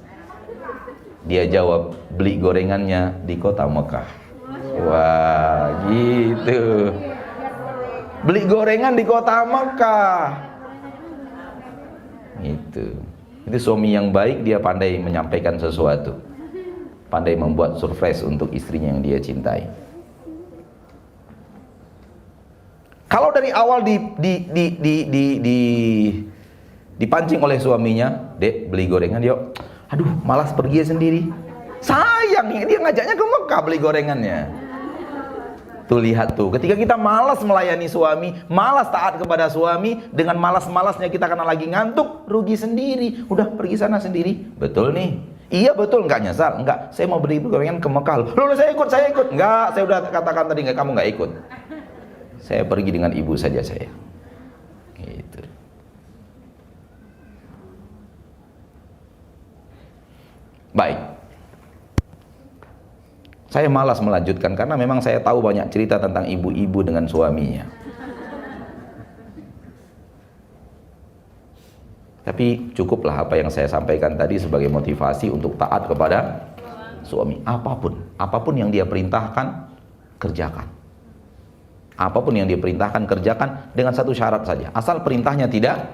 Dia jawab, beli gorengannya di kota Mekah. Wah, gitu. Beli gorengan di kota Mekah. Gitu. Itu suami yang baik, dia pandai menyampaikan sesuatu. Pandai membuat surprise untuk istrinya yang dia cintai. Kalau dari awal dipancing oleh suaminya, Dek, beli gorengan yuk. Aduh, malas pergi sendiri. Sayang, dia ngajaknya ke Mekah beli gorengannya. Tuh lihat tuh, ketika kita malas melayani suami, malas taat kepada suami, dengan malas-malasnya kita karena lagi ngantuk, rugi sendiri. Udah pergi sana sendiri. Betul nih. Iya betul, enggak nyasar, enggak. Saya mau beli gorengan ke Mekah. Loh, saya ikut. Enggak, saya udah katakan tadi enggak, kamu enggak ikut. Saya pergi dengan ibu saja saya. Gitu. Baik. Saya malas melanjutkan karena memang saya tahu banyak cerita tentang ibu-ibu dengan suaminya. Tapi cukuplah apa yang saya sampaikan tadi sebagai motivasi untuk taat kepada suami. Apapun yang dia perintahkan, kerjakan. Apapun yang dia perintahkan, kerjakan dengan satu syarat saja. Asal perintahnya tidak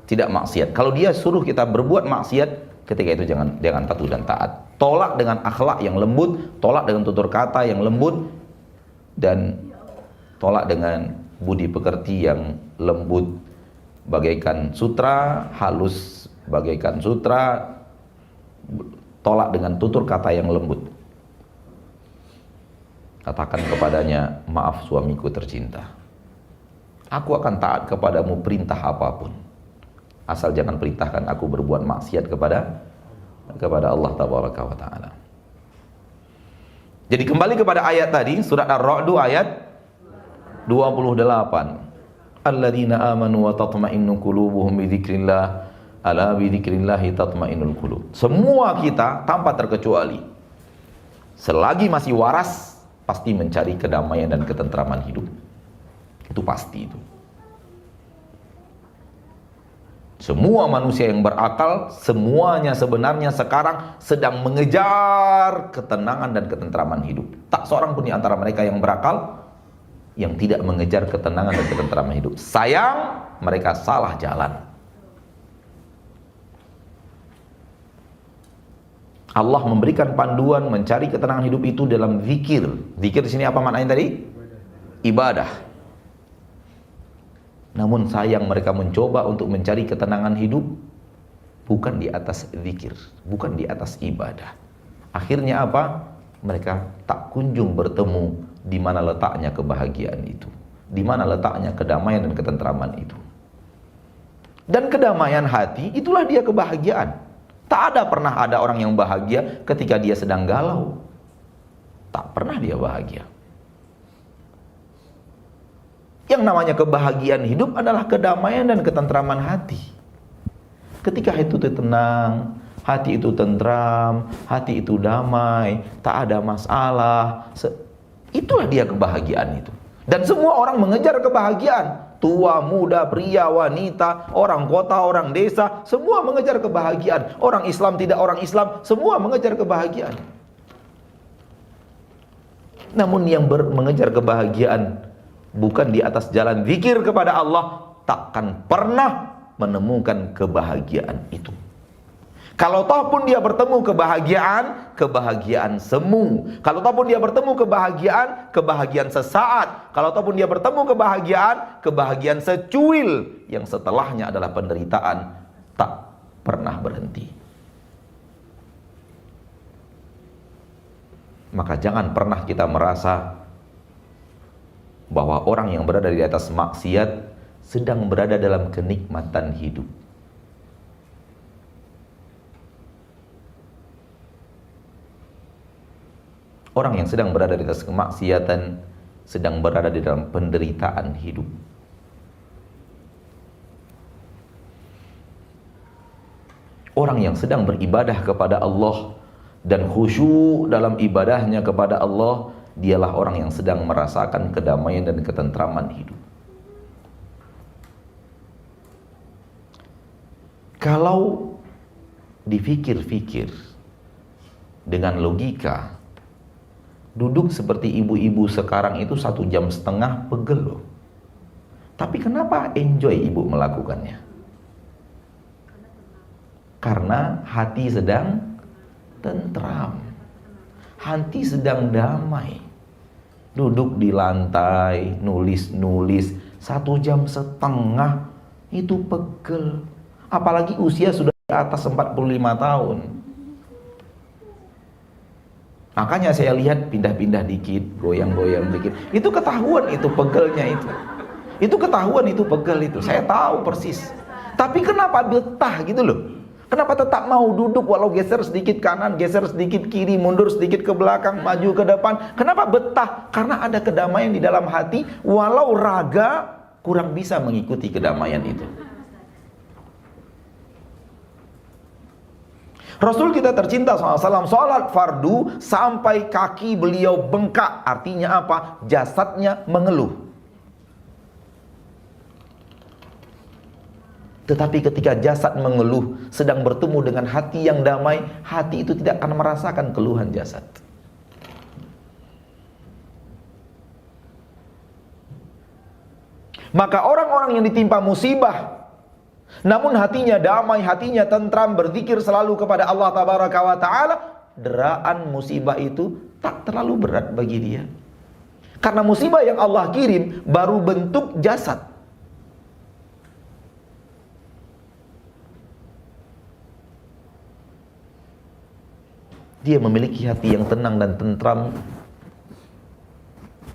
maksiat. Kalau dia suruh kita berbuat maksiat, ketika itu jangan patuh dan taat. Tolak dengan akhlak yang lembut, tolak dengan tutur kata yang lembut, dan tolak dengan budi pekerti yang lembut, bagaikan sutra, halus bagaikan sutra. Tolak dengan tutur kata yang lembut. Katakan kepadanya, maaf suamiku tercinta, aku akan taat kepadamu perintah apapun, asal jangan perintahkan aku berbuat maksiat kepada Allah Tabaraka wa Ta'ala. Jadi kembali kepada ayat tadi, surat Ar-Ra'd ayat 28. Alladzina amanu wa tatma'innu qulubuhum bi dzikrillah, ala bi dzikrillahi tatma'innul qulub. Semua kita tanpa terkecuali, selagi masih waras, pasti mencari kedamaian dan ketentraman hidup. Itu pasti itu. Semua manusia yang berakal, semuanya sebenarnya sekarang sedang mengejar ketenangan dan ketentraman hidup. Tak seorang pun di antara mereka yang berakal yang tidak mengejar ketenangan dan ketentraman hidup. Sayang, mereka salah jalan. Allah memberikan panduan mencari ketenangan hidup itu dalam zikir. Zikir di sini apa maknanya tadi? Ibadah. Namun sayang, mereka mencoba untuk mencari ketenangan hidup bukan di atas zikir, bukan di atas ibadah. Akhirnya apa? Mereka tak kunjung bertemu di mana letaknya kebahagiaan itu, di mana letaknya kedamaian dan ketentraman itu. Dan kedamaian hati itulah dia kebahagiaan. Tak pernah ada orang yang bahagia ketika dia sedang galau. Tak pernah dia bahagia. Yang namanya kebahagiaan hidup adalah kedamaian dan ketentraman hati. Ketika itu tenang, hati itu tentram, hati itu damai, tak ada masalah, itulah dia kebahagiaan itu. Dan semua orang mengejar kebahagiaan. Tua, muda, pria, wanita, orang kota, orang desa, semua mengejar kebahagiaan. Orang Islam, tidak orang Islam, semua mengejar kebahagiaan. Namun yang mengejar kebahagiaan bukan di atas jalan zikir kepada Allah, takkan pernah menemukan kebahagiaan itu. Kalau toh pun dia bertemu kebahagiaan semu. Kalau toh pun dia bertemu kebahagiaan sesaat. Kalau toh pun dia bertemu kebahagiaan secuil, yang setelahnya adalah penderitaan tak pernah berhenti. Maka jangan pernah kita merasa bahwa orang yang berada di atas maksiat sedang berada dalam kenikmatan hidup. Orang yang sedang berada di atas kemaksiatan sedang berada di dalam penderitaan hidup. Orang yang sedang beribadah kepada Allah dan khusyuk dalam ibadahnya kepada Allah, dialah orang yang sedang merasakan kedamaian dan ketentraman hidup. Kalau dipikir-pikir dengan logika, duduk seperti ibu-ibu sekarang itu 1,5 jam pegel loh. Tapi kenapa enjoy ibu melakukannya? Karena hati sedang tentram, hati sedang damai. Duduk di lantai, nulis-nulis 1,5 jam itu pegel. Apalagi usia sudah di atas 45 tahun. Makanya saya lihat pindah-pindah dikit, goyang-goyang dikit. Itu ketahuan itu pegelnya itu. Itu ketahuan itu pegel itu. Saya tahu persis. Tapi kenapa betah gitu loh? Kenapa tetap mau duduk walau geser sedikit kanan, geser sedikit kiri, mundur sedikit ke belakang, maju ke depan? Kenapa betah? Karena ada kedamaian di dalam hati, walau raga kurang bisa mengikuti kedamaian itu. Rasul kita tercinta SAW sholat fardu sampai kaki beliau bengkak. Artinya apa? Jasadnya mengeluh. Tetapi ketika jasad mengeluh sedang bertemu dengan hati yang damai, hati itu tidak akan merasakan keluhan jasad. Maka orang-orang yang ditimpa musibah, namun hatinya damai, hatinya tentram, berzikir selalu kepada Allah Tabaraka wa Ta'ala, deraan musibah itu tak terlalu berat bagi dia. Karena musibah yang Allah kirim baru bentuk jasad. Dia memiliki hati yang tenang dan tentram.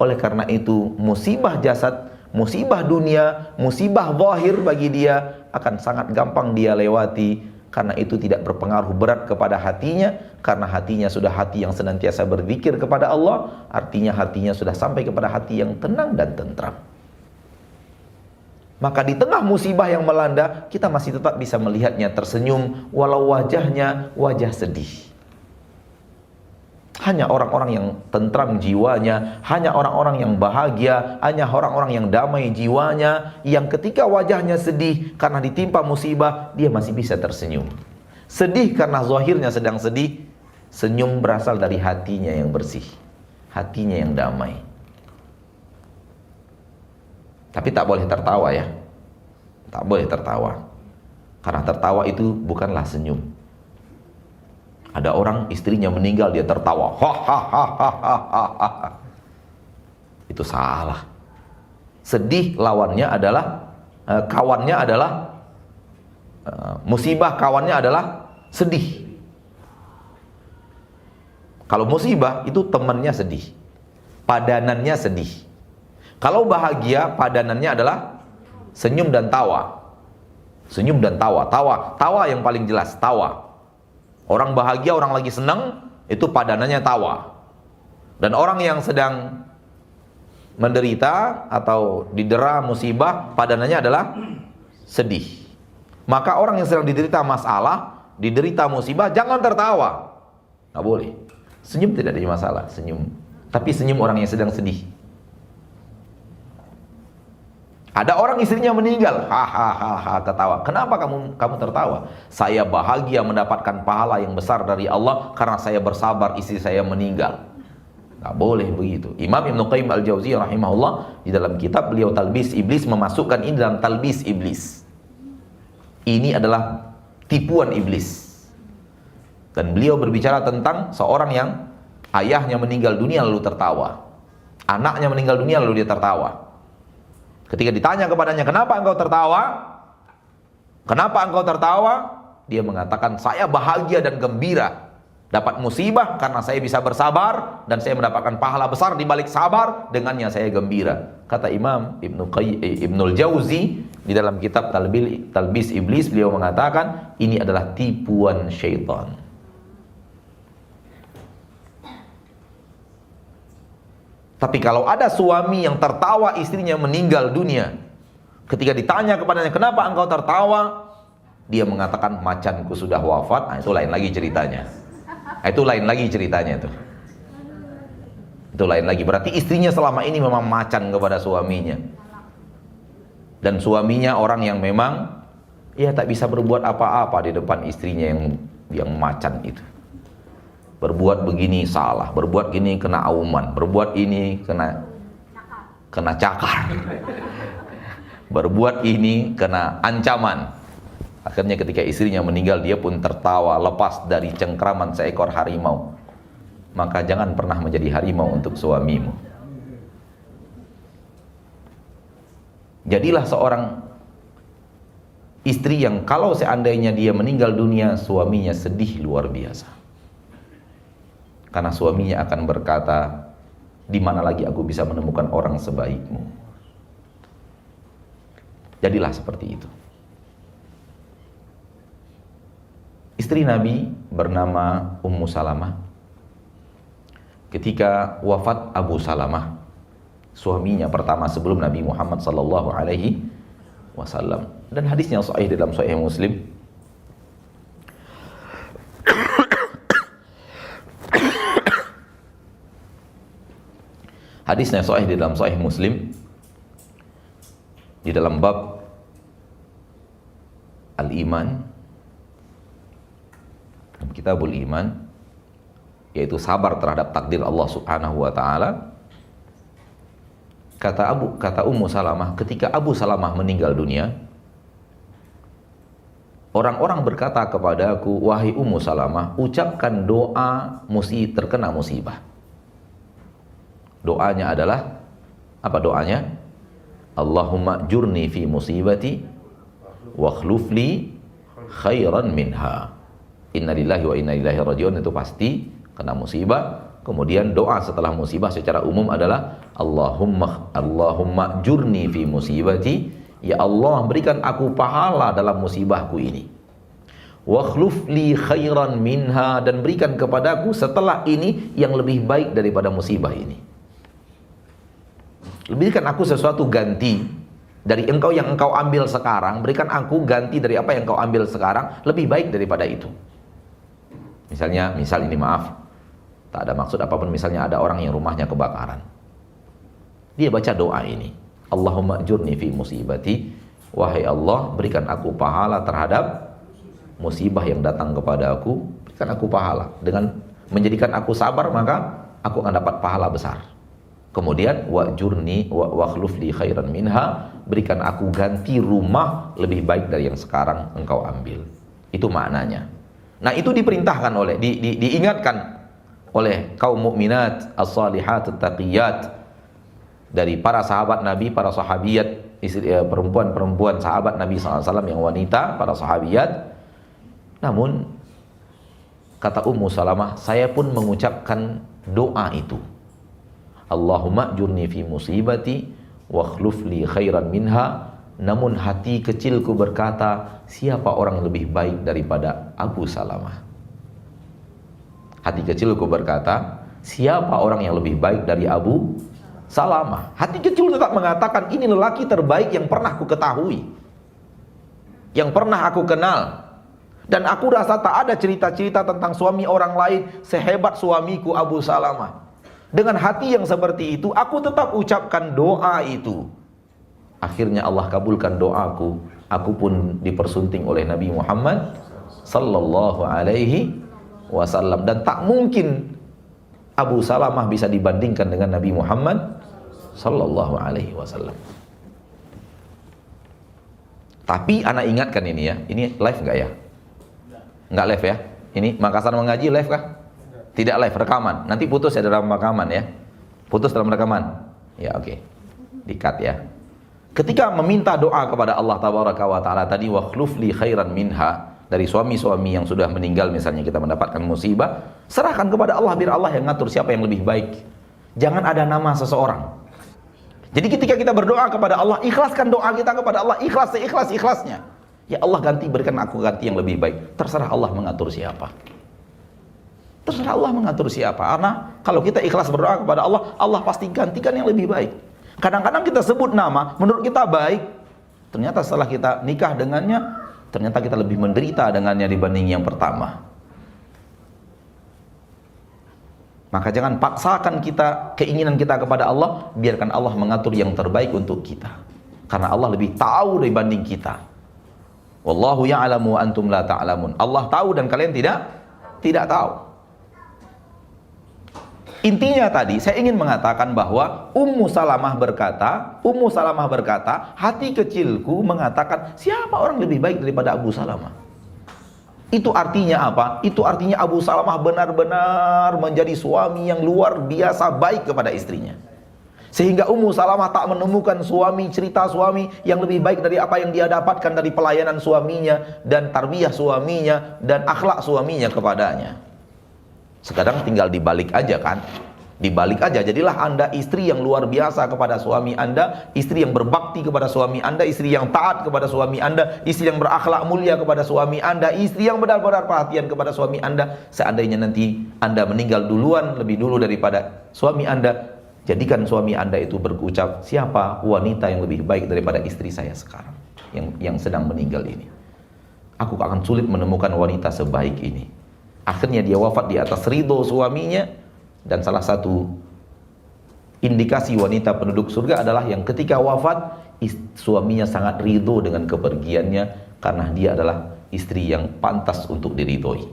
Oleh karena itu, musibah jasad, musibah dunia, musibah zahir bagi dia akan sangat gampang dia lewati. Karena itu tidak berpengaruh berat kepada hatinya. Karena hatinya sudah hati yang senantiasa berzikir kepada Allah. Artinya hatinya sudah sampai kepada hati yang tenang dan tentram. Maka di tengah musibah yang melanda, kita masih tetap bisa melihatnya tersenyum, walau wajahnya wajah sedih. Hanya orang-orang yang tentram jiwanya, hanya orang-orang yang bahagia, hanya orang-orang yang damai jiwanya, yang ketika wajahnya sedih karena ditimpa musibah, dia masih bisa tersenyum. Sedih karena zahirnya sedang sedih, senyum berasal dari hatinya yang bersih, hatinya yang damai. Tapi tak boleh tertawa ya, tak boleh tertawa, karena tertawa itu bukanlah senyum. Ada orang istrinya meninggal dia tertawa, hahaha. Itu salah. Sedih lawannya adalah kawannya adalah musibah, kawannya adalah sedih. Kalau musibah itu temannya sedih, padanannya sedih. Kalau bahagia padanannya adalah senyum dan tawa. Senyum dan tawa, tawa yang paling jelas, tawa. Orang bahagia, orang lagi senang, itu padanannya tawa. Dan orang yang sedang menderita atau didera musibah, padanannya adalah sedih. Maka orang yang sedang diderita masalah, diderita musibah, jangan tertawa. Nggak boleh. Senyum tidak ada masalah, senyum. Tapi senyum orang yang sedang sedih. Ada orang istrinya meninggal, hahaha, ketawa. Kenapa kamu tertawa? Saya bahagia mendapatkan pahala yang besar dari Allah karena saya bersabar istri saya meninggal. Nggak boleh begitu. Imam Ibnu Qayyim Al-Jauziyah rahimahullah di dalam kitab beliau Talbis Iblis memasukkan ini dalam Talbis Iblis. Ini adalah tipuan iblis. Dan beliau berbicara tentang seorang yang ayahnya meninggal dunia lalu tertawa. Anaknya meninggal dunia lalu dia tertawa. Ketika ditanya kepadanya, kenapa engkau tertawa? Kenapa engkau tertawa? Dia mengatakan, saya bahagia dan gembira. Dapat musibah karena saya bisa bersabar. Dan saya mendapatkan pahala besar di balik sabar. Dengannya saya gembira. Kata Imam Ibnul Jauzi di dalam kitab Talbis Iblis, beliau mengatakan, ini adalah tipuan syaitan. Tapi kalau ada suami yang tertawa istrinya meninggal dunia, ketika ditanya kepadanya, kenapa engkau tertawa? Dia mengatakan, macanku sudah wafat. Nah, itu lain lagi ceritanya. Itu lain lagi ceritanya itu. Itu lain lagi. Berarti istrinya selama ini memang macan kepada suaminya. Dan suaminya orang yang memang tak bisa berbuat apa-apa di depan istrinya yang macan itu. Berbuat begini salah, berbuat gini kena auman, berbuat ini kena cakar, berbuat ini kena ancaman. Akhirnya ketika istrinya meninggal, dia pun tertawa lepas dari cengkraman seekor harimau. Maka jangan pernah menjadi harimau untuk suamimu. Jadilah seorang istri yang kalau seandainya dia meninggal dunia, suaminya sedih luar biasa. Karena suaminya akan berkata, di mana lagi aku bisa menemukan orang sebaikmu? Jadilah seperti itu. Istri Nabi bernama Ummu Salamah. Ketika wafat Abu Salamah, suaminya pertama sebelum Nabi Muhammad sallallahu alaihi wasallam. Dan hadisnya sahih dalam Sahih Muslim. Hadisnya sahih di dalam Sahih Muslim di dalam bab Al-Iman, Kitabul Iman, yaitu sabar terhadap takdir Allah Subhanahu wa taala. Kata Ummu Salamah, ketika Abu Salamah meninggal dunia, orang-orang berkata kepadaku, wahai Ummu Salamah, ucapkan doa terkena musibah. Doanya adalah, apa doanya? Allahumma jurni fi musibati wa khlufli khairan minha. Inna lillahi wa inna ilaihi rajiun, itu pasti kena musibah. Kemudian doa setelah musibah secara umum adalah Allahumma jurni fi musibati, ya Allah berikan aku pahala dalam musibahku ini. Wa khlufli khairan minha, dan berikan kepadaku setelah ini yang lebih baik daripada musibah ini. Berikan aku sesuatu ganti dari engkau yang engkau ambil sekarang, berikan aku ganti dari apa yang engkau ambil sekarang lebih baik daripada itu. Misalnya, ini maaf, tak ada maksud apapun, misalnya ada orang yang rumahnya kebakaran. Dia baca doa ini, Allahumma jurni fi musibati, wahai Allah berikan aku pahala terhadap musibah yang datang kepada aku, berikan aku pahala. Dengan menjadikan aku sabar, maka aku akan dapat pahala besar. Kemudian wajurni wa khlufli khairan minha, berikan aku ganti rumah lebih baik dari yang sekarang engkau ambil. Itu maknanya. Nah, itu diperintahkan oleh diingatkan oleh kaum mukminat as-salihat at-taqiyat, dari para sahabat Nabi, para sahabiyat, perempuan-perempuan sahabat Nabi SAW yang wanita, para sahabiyat. Namun kata Ummu Salamah, saya pun mengucapkan doa itu, Allahumma jurni fi musibati wa khlufli khairan minha. Namun hati kecilku berkata, siapa orang lebih baik daripada Abu Salamah? Hati kecilku berkata, siapa orang yang lebih baik dari Abu Salamah? Hati kecil tetap mengatakan, ini lelaki terbaik yang pernah aku ketahui, yang pernah aku kenal. Dan aku rasa tak ada cerita-cerita tentang suami orang lain sehebat suamiku Abu Salamah. Dengan hati yang seperti itu, aku tetap ucapkan doa itu. Akhirnya Allah kabulkan doaku. Aku pun dipersunting oleh Nabi Muhammad sallallahu alaihi wasallam. Dan tak mungkin Abu Salamah bisa dibandingkan dengan Nabi Muhammad sallallahu alaihi wasallam. Tapi anak ingatkan ini ya, ini live enggak ya? Enggak live ya? Ini Makassar Mengaji live kah? Tidak live, rekaman. Nanti putus ya dalam rekaman ya. Putus dalam rekaman. Ya oke. Di-cut ya. Ketika meminta doa kepada Allah Tabaraka wa Ta'ala tadi, wa khlufli khairan minha, dari suami-suami yang sudah meninggal misalnya kita mendapatkan musibah, serahkan kepada Allah, biar Allah yang ngatur siapa yang lebih baik. Jangan ada nama seseorang. Jadi ketika kita berdoa kepada Allah, ikhlaskan doa kita kepada Allah, ikhlasnya. Ya Allah berikan aku ganti yang lebih baik. Terserah Allah mengatur siapa. Terserah Allah mengatur siapa. Karena kalau kita ikhlas berdoa kepada Allah, Allah pasti gantikan yang lebih baik. Kadang-kadang kita sebut nama, menurut kita baik, ternyata setelah kita nikah dengannya, ternyata kita lebih menderita dengannya dibanding yang pertama. Maka jangan paksakan keinginan kita kepada Allah, biarkan Allah mengatur yang terbaik untuk kita. Karena Allah lebih tahu dibanding kita. Wallahu ya'lamu wa antum la ta'lamun. Allah tahu dan kalian tidak tahu. Intinya tadi saya ingin mengatakan bahwa Ummu Salamah berkata, hati kecilku mengatakan, siapa orang lebih baik daripada Abu Salamah? Itu artinya apa? Itu artinya Abu Salamah benar-benar menjadi suami yang luar biasa baik kepada istrinya. Sehingga Ummu Salamah tak menemukan cerita suami yang lebih baik dari apa yang dia dapatkan dari pelayanan suaminya dan tarbiyah suaminya dan akhlak suaminya kepadanya. Sekarang tinggal dibalik aja kan. Dibalik aja, jadilah Anda istri yang luar biasa kepada suami Anda, istri yang berbakti kepada suami Anda, istri yang taat kepada suami Anda, istri yang berakhlak mulia kepada suami Anda, istri yang benar-benar perhatian kepada suami Anda. Seandainya nanti Anda meninggal duluan, lebih dulu daripada suami Anda, jadikan suami Anda itu berucap, siapa wanita yang lebih baik daripada istri saya sekarang yang sedang meninggal ini? Aku akan sulit menemukan wanita sebaik ini. Akhirnya dia wafat di atas ridho suaminya. Dan salah satu indikasi wanita penduduk surga adalah yang ketika wafat, suaminya sangat ridho dengan kepergiannya, karena dia adalah istri yang pantas untuk diridhoi.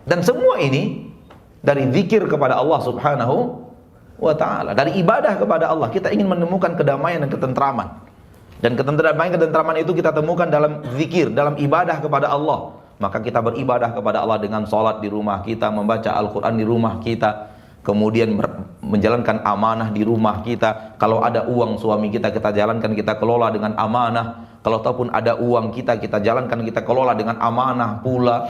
Dan semua ini dari zikir kepada Allah Subhanahu wa ta'ala, dari ibadah kepada Allah. Kita ingin menemukan kedamaian dan ketentraman. Dan ketentraman itu kita temukan dalam zikir, dalam ibadah kepada Allah. Maka kita beribadah kepada Allah dengan sholat di rumah kita, membaca Al-Quran di rumah kita, kemudian menjalankan amanah di rumah kita. Kalau ada uang suami kita, kita jalankan, kita kelola dengan amanah. Kalau ataupun ada uang kita, kita jalankan, kita kelola dengan amanah pula.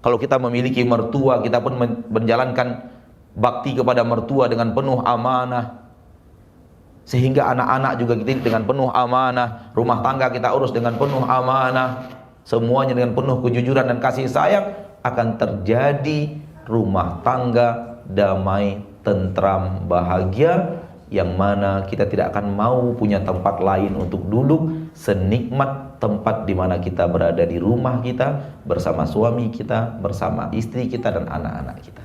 Kalau kita memiliki mertua, kita pun menjalankan bakti kepada mertua dengan penuh amanah. Sehingga anak-anak juga kita dengan penuh amanah, rumah tangga kita urus dengan penuh amanah, semuanya dengan penuh kejujuran dan kasih sayang, akan terjadi rumah tangga damai, tentram, bahagia, yang mana kita tidak akan mau punya tempat lain untuk duduk senikmat tempat di mana kita berada di rumah kita, bersama suami kita, bersama istri kita dan anak-anak kita.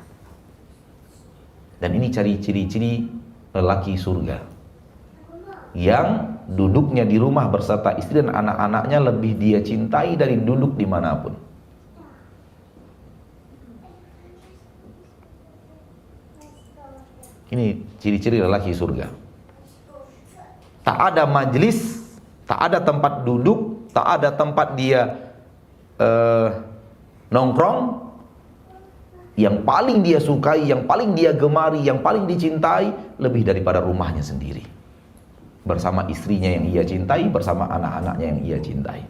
Dan ini ciri-ciri lelaki surga, yang duduknya di rumah berserta istri dan anak-anaknya lebih dia cintai dari duduk dimanapun. Ini ciri-ciri lelaki surga. Tak ada majelis, tak ada tempat duduk, tak ada tempat dia nongkrong, yang paling dia sukai, yang paling dia gemari, yang paling dicintai lebih daripada rumahnya sendiri, bersama istrinya yang ia cintai, bersama anak-anaknya yang ia cintai.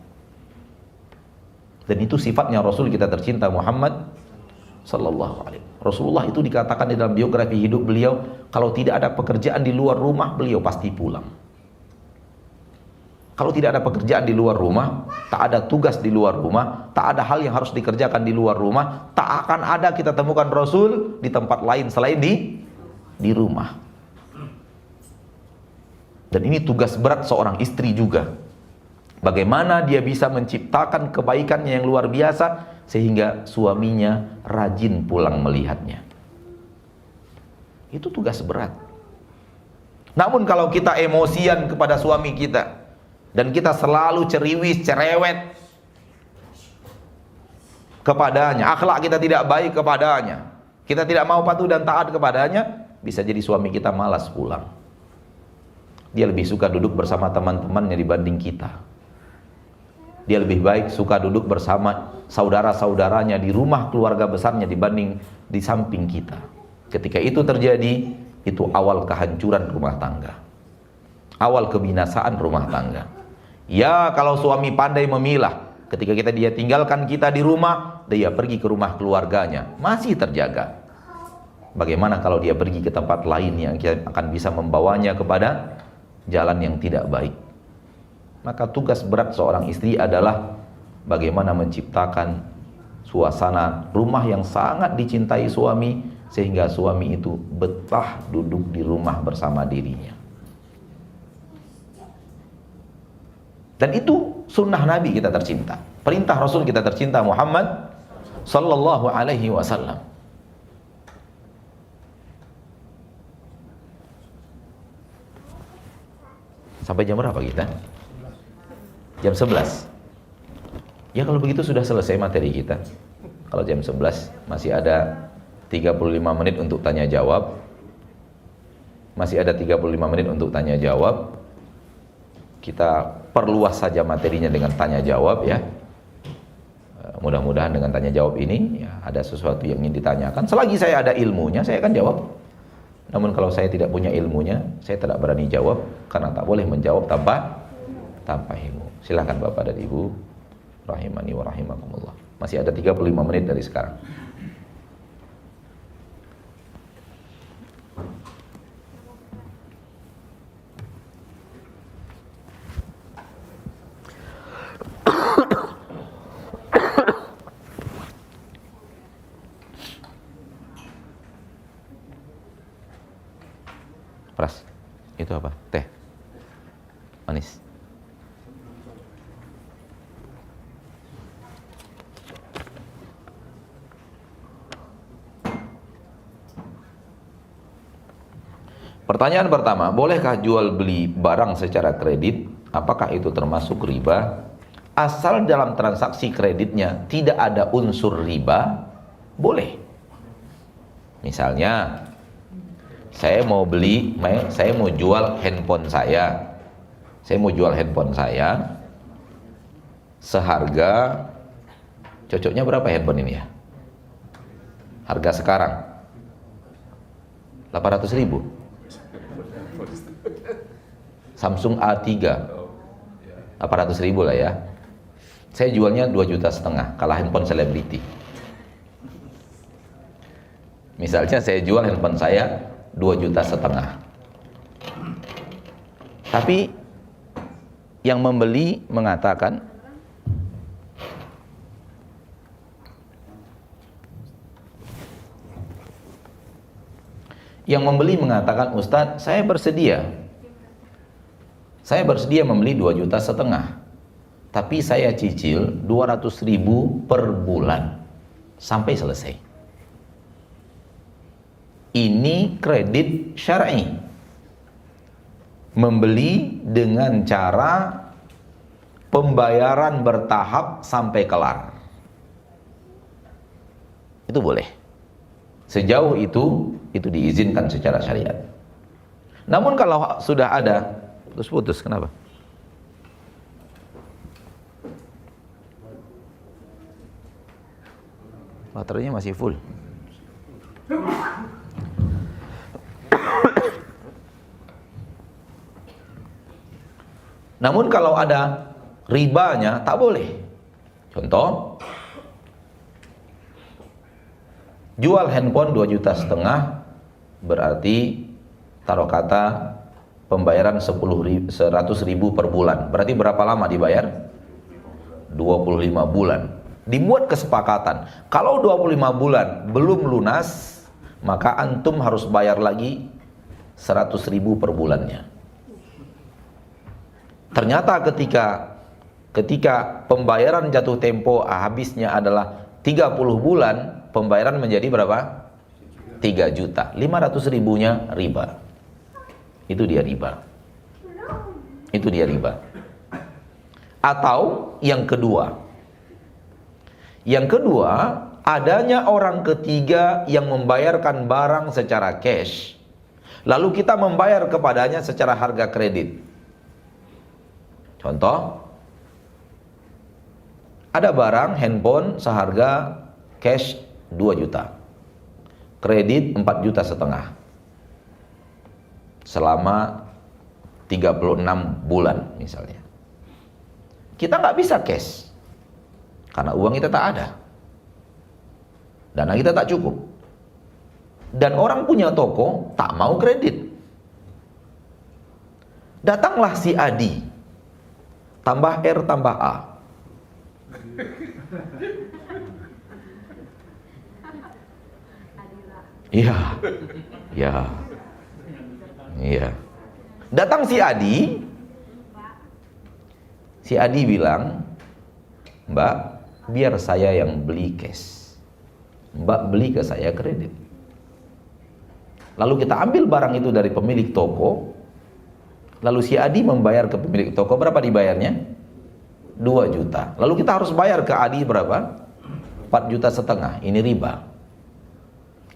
Dan itu sifatnya Rasul kita tercinta Muhammad sallallahu alaihi wasallam. Rasulullah itu dikatakan di dalam biografi hidup beliau, kalau tidak ada pekerjaan di luar rumah, beliau pasti pulang. Kalau tidak ada pekerjaan di luar rumah, tak ada tugas di luar rumah, tak ada hal yang harus dikerjakan di luar rumah, tak akan ada kita temukan Rasul di tempat lain selain di rumah. Dan ini tugas berat seorang istri juga. Bagaimana dia bisa menciptakan kebaikannya yang luar biasa sehingga suaminya rajin pulang melihatnya. Itu tugas berat. Namun kalau kita emosian kepada suami kita dan kita selalu ceriwis, cerewet kepadanya, akhlak kita tidak baik kepadanya, kita tidak mau patuh dan taat kepadanya, bisa jadi suami kita malas pulang. Dia lebih suka duduk bersama teman-temannya dibanding kita. Dia lebih baik suka duduk bersama saudara-saudaranya di rumah keluarga besarnya dibanding di samping kita. Ketika itu terjadi, itu awal kehancuran rumah tangga, awal kebinasaan rumah tangga. Ya, kalau suami pandai memilah, ketika dia tinggalkan kita di rumah, dia pergi ke rumah keluarganya, masih terjaga. Bagaimana kalau dia pergi ke tempat lain yang akan bisa membawanya kepada jalan yang tidak baik? Maka tugas berat seorang istri adalah bagaimana menciptakan suasana rumah yang sangat dicintai suami, sehingga suami itu betah duduk di rumah bersama dirinya. Dan itu sunnah Nabi kita tercinta, perintah Rasul kita tercinta Muhammad sallallahu alaihi wasallam. Sampai jam berapa kita? Jam 11. Ya kalau begitu sudah selesai materi kita. Kalau jam 11 masih ada 35 menit untuk tanya jawab. Masih ada 35 menit untuk tanya jawab. Kita perluas saja materinya dengan tanya jawab ya. Mudah-mudahan dengan tanya jawab ini ya, ada sesuatu yang ingin ditanyakan. Selagi saya ada ilmunya, saya akan jawab. Namun kalau saya tidak punya ilmunya, saya tidak berani jawab, karena tak boleh menjawab tanpa ilmu. Silakan Bapak dan Ibu, rahimani wa rahimakumullah. Masih ada 35 menit dari sekarang. Pras, itu apa? Teh manis. Pertanyaan pertama, bolehkah jual beli barang secara kredit? Apakah itu termasuk riba? Asal dalam transaksi kreditnya tidak ada unsur riba, boleh. Misalnya, saya mau jual handphone saya. Saya mau jual handphone saya seharga, cocoknya berapa handphone ini ya? Harga sekarang 800.000. Samsung A3 800.000 lah ya. Saya jualnya 2,5 juta, kalah handphone selebriti. Misalnya saya jual handphone saya 2,5 juta. Tapi yang membeli mengatakan, Ustadz, saya bersedia membeli 2,5 juta, tapi saya cicil 200.000 per bulan sampai selesai. Ini kredit syar'i, membeli dengan cara pembayaran bertahap sampai kelar. Itu boleh. Sejauh itu diizinkan secara syariat. Namun kalau sudah ada putus, kenapa? Baterainya masih full. Namun kalau ada ribanya, tak boleh. Contoh, jual handphone 2,5 juta, berarti taruh kata pembayaran 100.000 per bulan. Berarti berapa lama dibayar? 25 bulan. Dibuat kesepakatan, kalau 25 bulan belum lunas, maka antum harus bayar lagi 100.000 per bulannya. Ternyata ketika pembayaran jatuh tempo habisnya adalah 30 bulan, pembayaran menjadi berapa? 3 juta. 500.000-nya riba. Itu dia riba. Atau yang kedua, adanya orang ketiga yang membayarkan barang secara cash, lalu kita membayar kepadanya secara harga kredit. Contoh, ada barang handphone seharga cash 2 juta, kredit 4,5 juta selama 36 bulan misalnya. Kita nggak bisa cash karena uang kita tak ada, dana kita tak cukup, dan orang punya toko tak mau kredit. Datanglah si Adi, tambah R tambah A. Iya. Datang si Adi bilang, Mbak, biar saya yang beli cash, Mbak beli ke saya kredit. Lalu kita ambil barang itu dari pemilik toko, lalu si Adi membayar ke pemilik toko, berapa dibayarnya? 2 juta. Lalu kita harus bayar ke Adi berapa? 4,5 juta. Ini riba.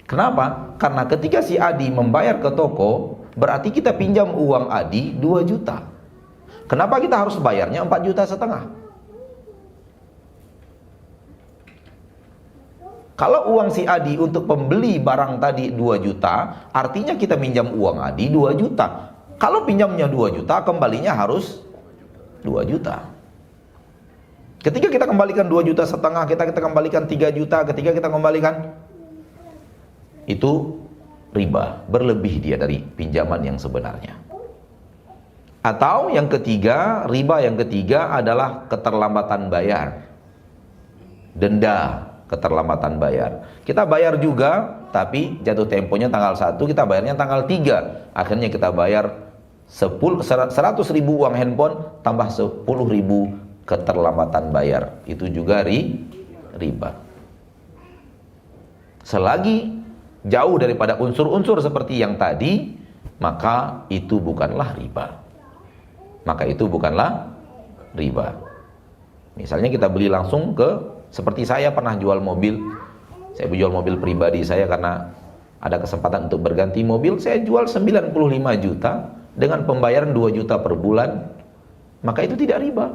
Kenapa? Karena ketika si Adi membayar ke toko, berarti kita pinjam uang Adi 2 juta. Kenapa kita harus bayarnya 4,5 juta? Kalau uang si Adi untuk pembeli barang tadi 2 juta, artinya kita minjam uang Adi 2 juta. Kalau pinjamnya 2 juta, kembalinya harus 2 juta. Ketika kita kembalikan 2,5 juta, kita kembalikan 3 juta, ketika kita kembalikan, itu riba, berlebih dia dari pinjaman yang sebenarnya. Atau yang ketiga, riba yang ketiga adalah keterlambatan bayar. Denda keterlambatan bayar. Kita bayar juga, tapi jatuh temponya tanggal 1, kita bayarnya tanggal 3. Akhirnya kita bayar 100.000 uang handphone tambah 10.000 keterlambatan bayar. Itu juga riba. Selagi jauh daripada unsur-unsur seperti yang tadi, maka itu bukanlah riba. Misalnya kita beli langsung seperti saya pernah jual mobil. Saya jual mobil pribadi saya karena ada kesempatan untuk berganti mobil. Saya jual 95 juta dengan pembayaran 2 juta per bulan maka itu tidak riba.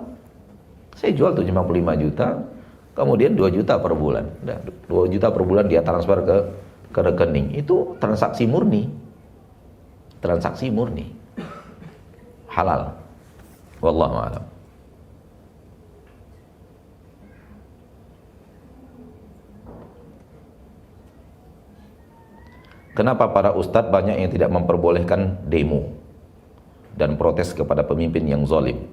Saya jual 75 juta, kemudian 2 juta per bulan. 2 juta per bulan dia transfer ke rekening. Itu transaksi murni. Transaksi murni. Halal. Wallahu a'lam. Kenapa para ustadz banyak yang tidak memperbolehkan demo dan protes kepada pemimpin yang zalim?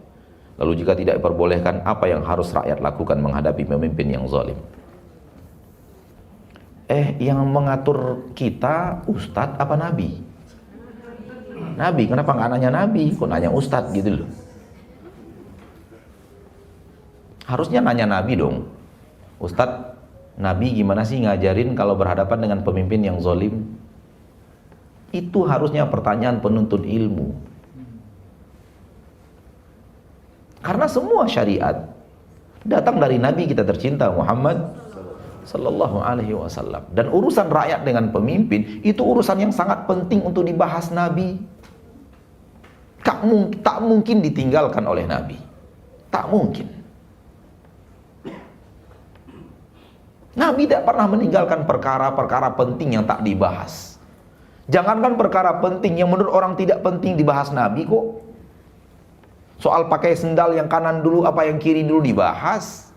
Lalu jika tidak diperbolehkan, apa yang harus rakyat lakukan menghadapi pemimpin yang zalim? Yang mengatur kita ustadz apa nabi? Nabi, kenapa nggak nanya nabi? Kok nanya ustadz gitu loh? Harusnya nanya nabi dong. Ustadz, nabi gimana sih ngajarin kalau berhadapan dengan pemimpin yang zalim? Itu harusnya pertanyaan penuntut ilmu. Karena semua syariat datang dari Nabi kita tercinta Muhammad sallallahu alaihi wasallam. Dan urusan rakyat dengan pemimpin itu urusan yang sangat penting untuk dibahas Nabi. Tak mungkin ditinggalkan oleh Nabi. Tak mungkin. Nabi tidak pernah meninggalkan perkara-perkara penting yang tak dibahas. Jangankan perkara penting yang menurut orang tidak penting dibahas Nabi kok. Soal pakai sendal yang kanan dulu apa yang kiri dulu dibahas.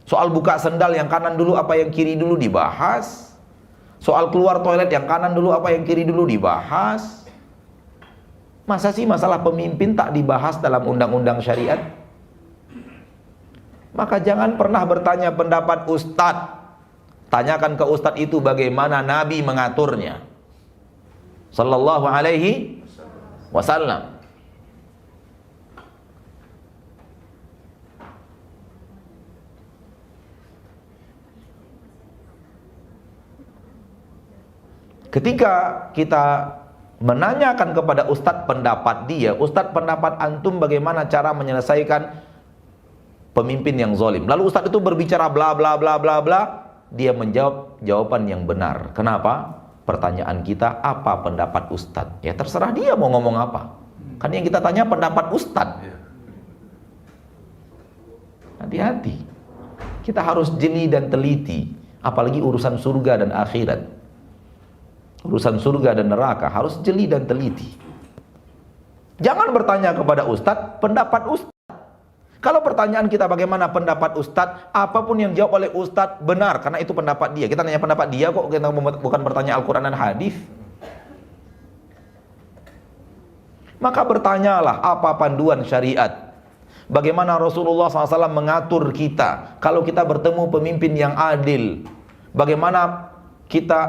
Soal buka sendal yang kanan dulu apa yang kiri dulu dibahas. Soal keluar toilet yang kanan dulu apa yang kiri dulu dibahas. Masa sih masalah pemimpin tak dibahas dalam undang-undang syariat? Maka jangan pernah bertanya pendapat ustadz. Tanyakan ke ustadz itu bagaimana Nabi mengaturnya sallallahu alaihi wasallam. Ketika kita menanyakan kepada ustadz pendapat dia, ustadz pendapat antum bagaimana cara menyelesaikan pemimpin yang zalim. Lalu ustadz itu berbicara bla bla bla bla bla, dia menjawab jawaban yang benar. Kenapa? Pertanyaan kita, apa pendapat ustadz? Ya terserah dia mau ngomong apa. Kan yang kita tanya pendapat ustadz. Hati-hati. Kita harus jeli dan teliti. Apalagi urusan surga dan akhirat. Urusan surga dan neraka harus jeli dan teliti. Jangan bertanya kepada ustadz pendapat ustadz. Kalau pertanyaan kita bagaimana pendapat ustadz, apapun yang jawab oleh ustadz benar, karena itu pendapat dia. Kita nanya pendapat dia kok, kita bukan bertanya Al-Quran dan hadis. Maka bertanyalah apa panduan syariat. Bagaimana Rasulullah SAW mengatur kita kalau kita bertemu pemimpin yang adil. Bagaimana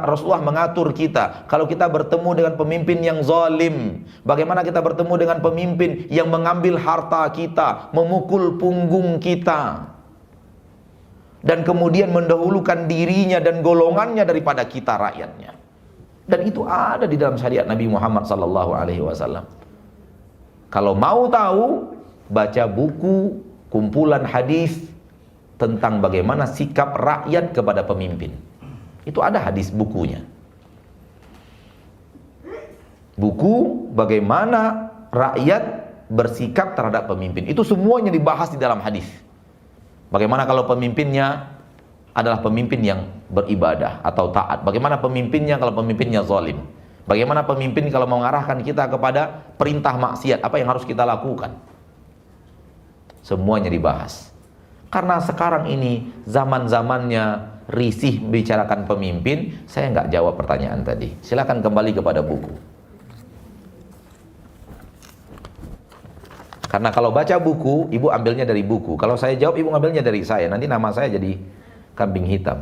Rasulullah mengatur kita kalau kita bertemu dengan pemimpin yang zalim. Bagaimana kita bertemu dengan pemimpin yang mengambil harta kita, memukul punggung kita, dan kemudian mendahulukan dirinya dan golongannya daripada kita rakyatnya. Dan itu ada di dalam syariat Nabi Muhammad SAW. Kalau mau tahu, baca buku kumpulan hadis tentang bagaimana sikap rakyat kepada pemimpin. Itu ada hadis bukunya. Buku bagaimana rakyat bersikap terhadap pemimpin. Itu semuanya dibahas di dalam hadis. Bagaimana kalau pemimpinnya adalah pemimpin yang beribadah atau taat. Bagaimana pemimpinnya kalau pemimpinnya zalim. Bagaimana pemimpin kalau mengarahkan kita kepada perintah maksiat. Apa yang harus kita lakukan. Semuanya dibahas. Karena sekarang ini zaman-zamannya risih bicarakan pemimpin, saya nggak jawab pertanyaan tadi. Silakan kembali kepada buku. Karena kalau baca buku, ibu ambilnya dari buku. Kalau saya jawab, ibu ambilnya dari saya. Nanti nama saya jadi kambing hitam.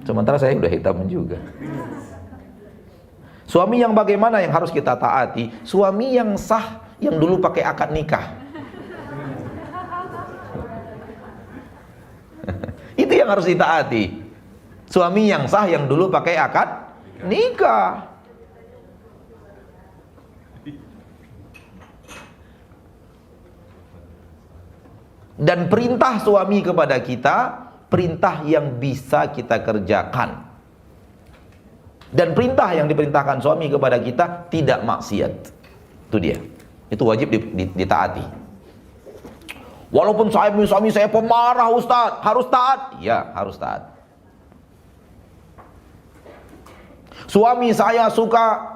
Sementara saya udah hitam juga. Suami yang bagaimana yang harus kita taati? Suami yang sah, yang dulu pakai akad nikah. Itu yang harus ditaati. Suami yang sah yang dulu pakai akad nikah. Dan perintah suami kepada kita, perintah yang bisa kita kerjakan. Dan perintah yang diperintahkan suami kepada kita tidak maksiat. Itu dia. Itu wajib ditaati. Walaupun suami saya pemarah Ustaz, harus taat? Ya, harus taat. Suami saya suka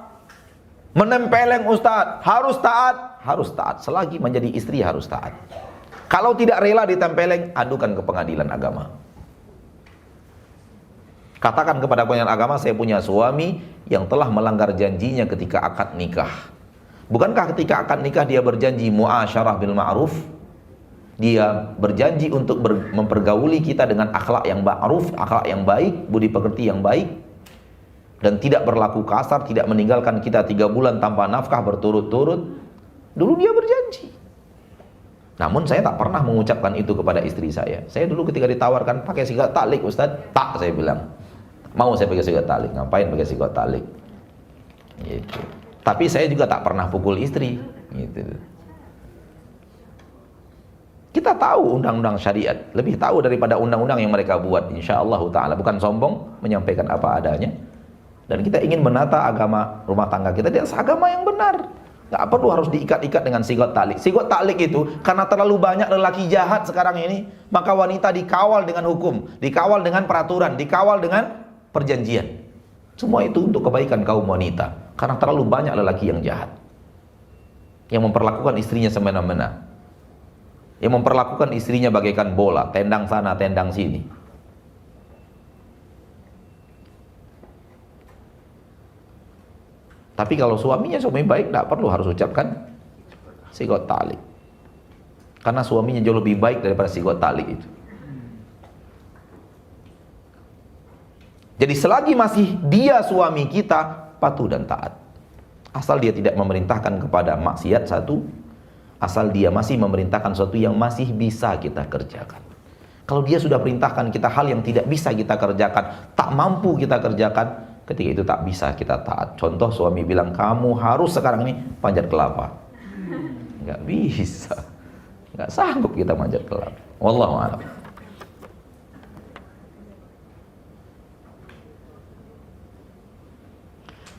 menempeleng Ustaz, harus taat? Harus taat. Selagi menjadi istri harus taat. Kalau tidak rela ditempeleng, adukan ke pengadilan agama. Katakan kepada pengadilan agama, saya punya suami yang telah melanggar janjinya ketika akad nikah. Bukankah ketika akad nikah dia berjanji muasyarah bil ma'ruf? Dia berjanji untuk mempergauli kita dengan akhlak yang ma'ruf, akhlak yang baik, budi pekerti yang baik, dan tidak berlaku kasar, tidak meninggalkan kita 3 bulan tanpa nafkah berturut-turut. Dulu dia berjanji. Namun saya tak pernah mengucapkan itu kepada istri saya. Saya dulu ketika ditawarkan pakai sigat taklik Ustaz, tak, saya bilang. Mau saya pakai sigat taklik, ngapain pakai sigat taklik? Gitu. Tapi saya juga tak pernah pukul istri, gitu. Kita tahu undang-undang syariat, lebih tahu daripada undang-undang yang mereka buat, insyaallah ta'ala. Bukan sombong, menyampaikan apa adanya. Dan kita ingin menata agama rumah tangga kita di atas agama yang benar. Gak perlu harus diikat-ikat dengan sigot taklik. Sigot taklik itu karena terlalu banyak lelaki jahat sekarang ini, maka wanita dikawal dengan hukum, dikawal dengan peraturan, dikawal dengan perjanjian. Semua itu untuk kebaikan kaum wanita. Karena terlalu banyak lelaki yang jahat, yang memperlakukan istrinya semena-mena, yang memperlakukan istrinya bagaikan bola, tendang sana, tendang sini. Tapi kalau suaminya suami baik, tidak perlu harus ucapkan sigot taklik. Karena suaminya jauh lebih baik daripada sigot taklik itu. Jadi selagi masih dia suami kita, patuh dan taat. Asal dia tidak memerintahkan kepada maksiat satu, asal dia masih memerintahkan sesuatu yang masih bisa kita kerjakan. Kalau dia sudah perintahkan kita hal yang tidak bisa kita kerjakan, tak mampu kita kerjakan, ketika itu tak bisa kita taat. Contoh, suami bilang, kamu harus sekarang ini panjat kelapa. Nggak bisa. Nggak sanggup kita panjat kelapa. Wallahu a'lam.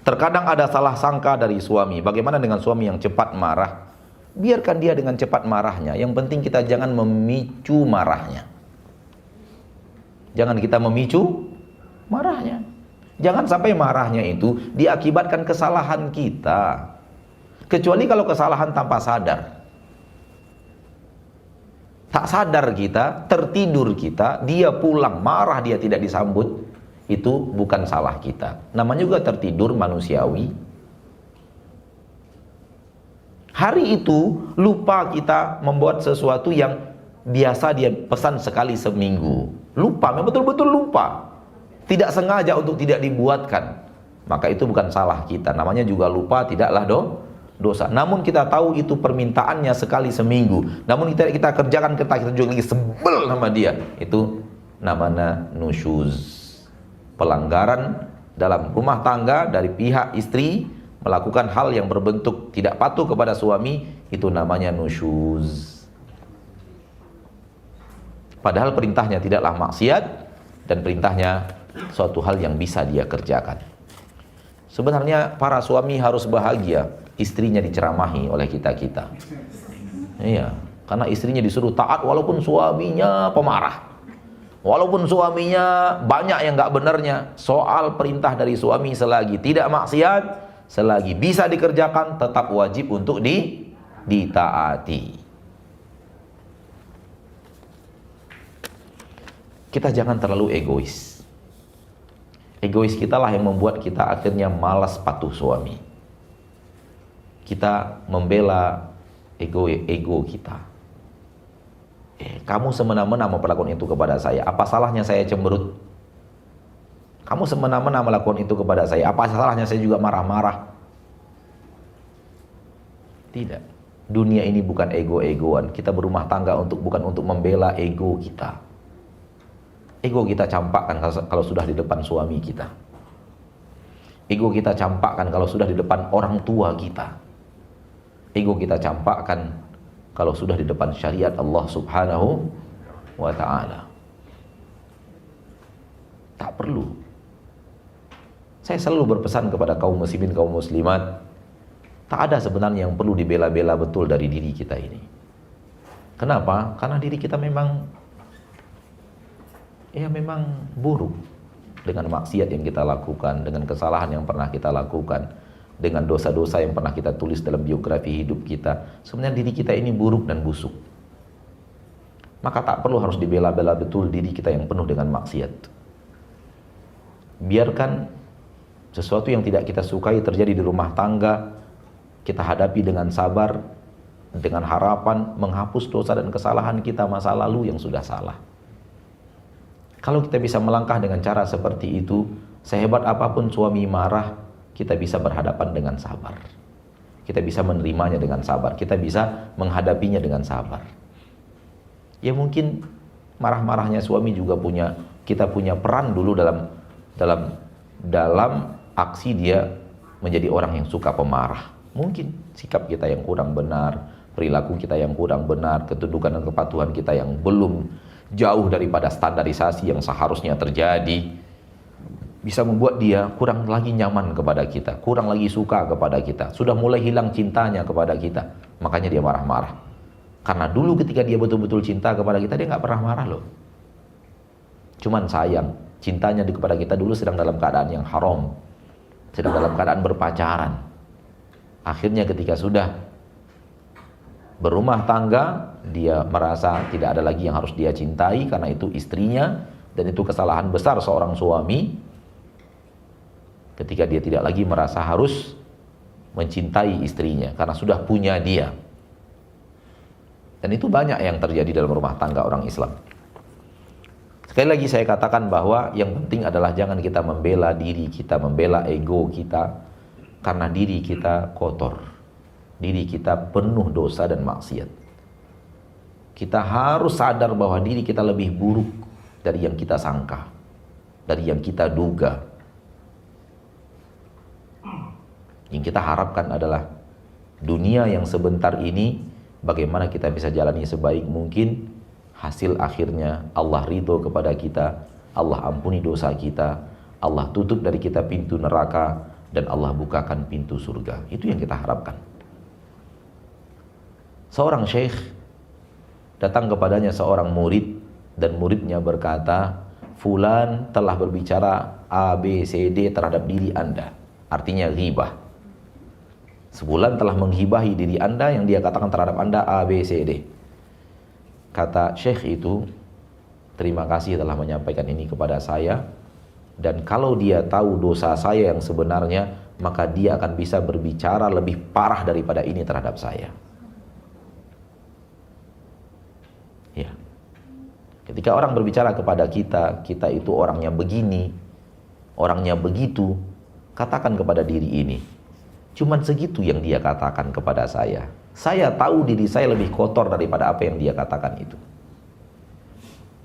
Terkadang ada salah sangka dari suami. Bagaimana dengan suami yang cepat marah? Biarkan dia dengan cepat marahnya. Yang penting kita jangan memicu marahnya. Jangan kita memicu marahnya. Jangan sampai marahnya itu diakibatkan kesalahan kita. Kecuali kalau kesalahan tanpa sadar. Tak sadar kita, tertidur kita, dia pulang marah, dia tidak disambut, itu bukan salah kita. Namanya juga tertidur manusiawi. Hari itu lupa kita membuat sesuatu yang biasa dia pesan sekali seminggu. Lupa, memang betul-betul lupa. Tidak sengaja untuk tidak dibuatkan. Maka itu bukan salah kita. Namanya juga lupa, tidaklah dosa. Namun kita tahu itu permintaannya sekali seminggu. Namun kita kerjakan, kita juga lagi sebel sama dia. Itu namanya nusyuz. Pelanggaran dalam rumah tangga dari pihak istri melakukan hal yang berbentuk tidak patuh kepada suami, itu namanya nusyuz. Padahal perintahnya tidaklah maksiat dan perintahnya suatu hal yang bisa dia kerjakan. Sebenarnya para suami harus bahagia istrinya diceramahi oleh kita-kita. Iya, karena istrinya disuruh taat walaupun suaminya pemarah. Walaupun suaminya banyak yang gak benernya, soal perintah dari suami selagi tidak maksiat, selagi bisa dikerjakan, tetap wajib untuk ditaati. Kita jangan terlalu egois. Egois kita lah yang membuat kita akhirnya malas patuh suami. Kita membela ego kita. Kamu semena-mena memperlakukan itu kepada saya. Apa salahnya saya cemberut? Kamu semena-mena melakukan itu kepada saya. Apa salahnya saya juga marah-marah? Tidak. Dunia ini bukan ego-egoan. Kita berumah tangga bukan untuk membela ego kita. Ego kita campakkan kalau sudah di depan suami kita. Ego kita campakkan kalau sudah di depan orang tua kita. Ego kita campakkan kalau sudah di depan syariat Allah Subhanahu wa ta'ala. Tak perlu. Saya selalu berpesan kepada kaum muslimin, kaum muslimat, tak ada sebenarnya yang perlu dibela-bela betul dari diri kita ini. Kenapa? Karena diri kita memang buruk dengan maksiat yang kita lakukan, dengan kesalahan yang pernah kita lakukan, dengan dosa-dosa yang pernah kita tulis dalam biografi hidup kita. Sebenarnya diri kita ini buruk dan busuk. Maka tak perlu harus dibela-bela betul diri kita yang penuh dengan maksiat. Biarkan sesuatu yang tidak kita sukai terjadi di rumah tangga, kita hadapi dengan sabar, dengan harapan menghapus dosa dan kesalahan kita masa lalu yang sudah salah. Kalau kita bisa melangkah dengan cara seperti itu, sehebat apapun suami marah, kita bisa berhadapan dengan sabar. Kita bisa menerimanya dengan sabar, kita bisa menghadapinya dengan sabar. Ya mungkin marah-marahnya suami juga kita punya peran dulu dalam aksi dia menjadi orang yang suka pemarah. Mungkin sikap kita yang kurang benar, perilaku kita yang kurang benar, ketundukan dan kepatuhan kita yang belum jauh daripada standarisasi yang seharusnya terjadi, bisa membuat dia kurang lagi nyaman kepada kita, kurang lagi suka kepada kita, sudah mulai hilang cintanya kepada kita. Makanya dia marah-marah. Karena dulu ketika dia betul-betul cinta kepada kita, dia nggak pernah marah loh. Cuman sayang, cintanya kepada kita dulu sedang dalam keadaan yang haram, sedang dalam keadaan berpacaran. Akhirnya ketika sudah berumah tangga, dia merasa tidak ada lagi yang harus dia cintai karena itu istrinya, dan itu kesalahan besar seorang suami ketika dia tidak lagi merasa harus mencintai istrinya karena sudah punya dia. Dan itu banyak yang terjadi dalam rumah tangga orang Islam. Sekali lagi saya katakan bahwa yang penting adalah jangan kita membela diri kita, membela ego kita, karena diri kita kotor, diri kita penuh dosa dan maksiat. Kita harus sadar bahwa diri kita lebih buruk dari yang kita sangka, dari yang kita duga. Yang kita harapkan adalah dunia yang sebentar ini, bagaimana kita bisa jalani sebaik mungkin. Hasil akhirnya Allah ridho kepada kita, Allah ampuni dosa kita, Allah tutup dari kita pintu neraka, dan Allah bukakan pintu surga. Itu yang kita harapkan. Seorang syekh datang kepadanya seorang murid, dan muridnya berkata, fulan telah berbicara A, B, C, D terhadap diri Anda. Artinya ghibah. Sebulan telah menghibahi diri Anda yang dia katakan terhadap Anda A, B, C, D. Kata syekh itu, terima kasih telah menyampaikan ini kepada saya, dan kalau dia tahu dosa saya yang sebenarnya, maka dia akan bisa berbicara lebih parah daripada ini terhadap saya. Ya. Ketika orang berbicara kepada kita, kita itu orangnya begini, orangnya begitu, katakan kepada diri ini, cuman segitu yang dia katakan kepada saya. Saya tahu diri saya lebih kotor daripada apa yang dia katakan itu.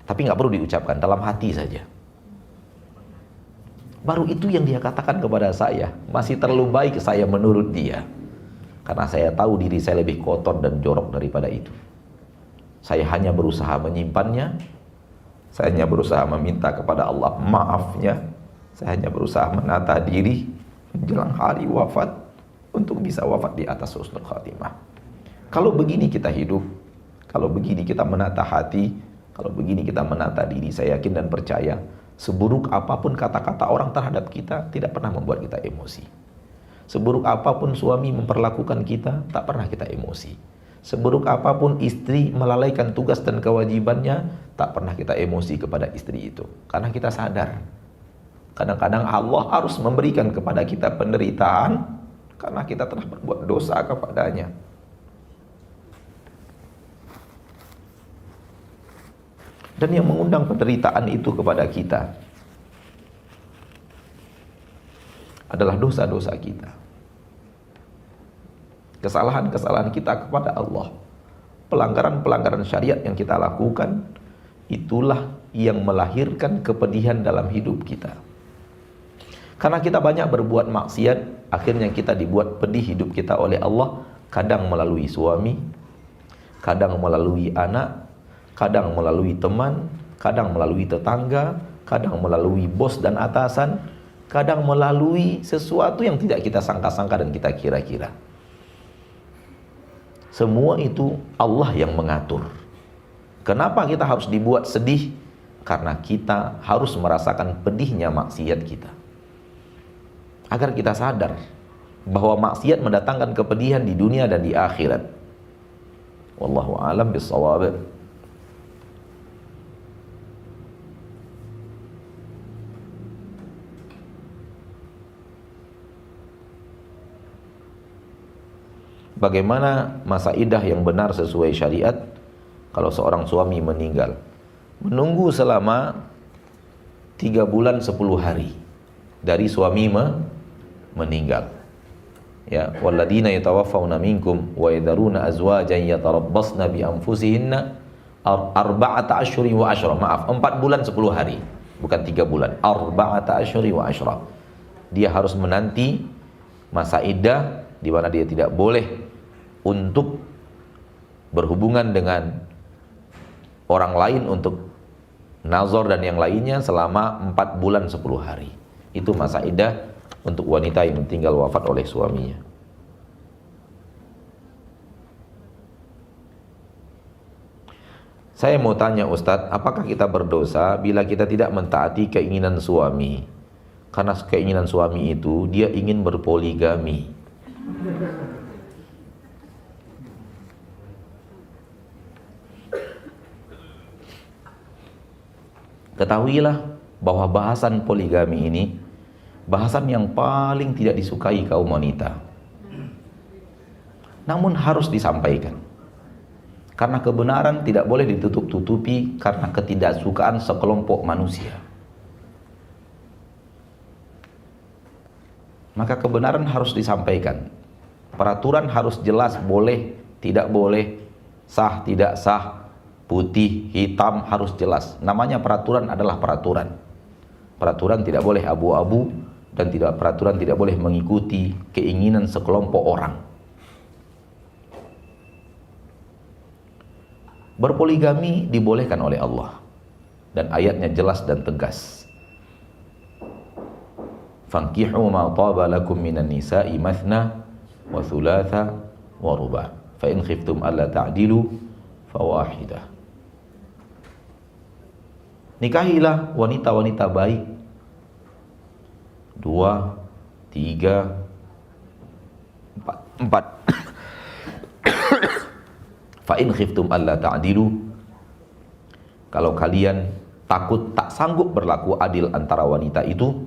Tapi nggak perlu diucapkan, dalam hati saja. Baru itu yang dia katakan kepada saya, masih terlalu baik saya menurut dia. Karena saya tahu diri saya lebih kotor dan jorok daripada itu. Saya hanya berusaha menyimpannya, saya hanya berusaha meminta kepada Allah maafnya, saya hanya berusaha menata diri menjelang hari wafat untuk bisa wafat di atas husnul khatimah. Kalau begini kita hidup, kalau begini kita menata hati, kalau begini kita menata diri, saya yakin dan percaya, seburuk apapun kata-kata orang terhadap kita, tidak pernah membuat kita emosi. Seburuk apapun suami memperlakukan kita, tak pernah kita emosi. Seburuk apapun istri melalaikan tugas dan kewajibannya, tak pernah kita emosi kepada istri itu. Karena kita sadar, kadang-kadang Allah harus memberikan kepada kita penderitaan, karena kita telah berbuat dosa kepadanya. Dan yang mengundang penderitaan itu kepada kita adalah dosa-dosa kita, kesalahan-kesalahan kita kepada Allah, pelanggaran-pelanggaran syariat yang kita lakukan. Itulah yang melahirkan kepedihan dalam hidup kita. Karena kita banyak berbuat maksiat, akhirnya kita dibuat pedih hidup kita oleh Allah, kadang melalui suami, kadang melalui anak, kadang melalui teman, kadang melalui tetangga, kadang melalui bos dan atasan, kadang melalui sesuatu yang tidak kita sangka-sangka dan kita kira-kira. Semua itu Allah yang mengatur. Kenapa kita harus dibuat sedih? Karena kita harus merasakan pedihnya maksiat kita. Agar kita sadar bahwa maksiat mendatangkan kepedihan di dunia dan di akhirat. Wallahu a'lam bissawab. Bagaimana masa iddah yang benar sesuai syariat kalau seorang suami meninggal? Menunggu selama 3 bulan 10 hari dari suami meninggal. Ya, walladzina yatawaffawna minkum wa yadharuna azwajan yatarabbasna bi anfusihinna arba'ata asyhuri wa asyra. Maaf, 4 bulan 10 hari, bukan 3 bulan. Arba'ata asyhuri wa asyra. Dia harus menanti masa iddah di mana dia tidak boleh untuk berhubungan dengan orang lain untuk nazar dan yang lainnya selama 4 bulan 10 hari. Itu masa iddah untuk wanita yang tinggal wafat oleh suaminya. Saya mau tanya Ustadz, apakah kita berdosa bila kita tidak mentaati keinginan suami? Karena keinginan suami itu dia ingin berpoligami. Ketahuilah bahwa bahasan poligami ini bahasan yang paling tidak disukai kaum wanita. Namun harus disampaikan. Karena kebenaran tidak boleh ditutup-tutupi karena ketidaksukaan sekelompok manusia. Maka kebenaran harus disampaikan. Peraturan harus jelas, boleh, tidak boleh, sah, tidak sah, putih, hitam, harus jelas. Namanya peraturan adalah peraturan. Peraturan tidak boleh abu-abu dan peraturan tidak boleh mengikuti keinginan sekelompok orang. Berpoligami dibolehkan oleh Allah dan ayatnya jelas dan tegas. Fankihu ma taba lakum minan nisa'i mathna wa thulatha wa ruba' fa in khiftum alla ta'dilu fawahidah. Nikahilah wanita-wanita baik 2, 3, 4. Fa in khiftum alla ta'dilu, kalau kalian takut tak sanggup berlaku adil antara wanita itu,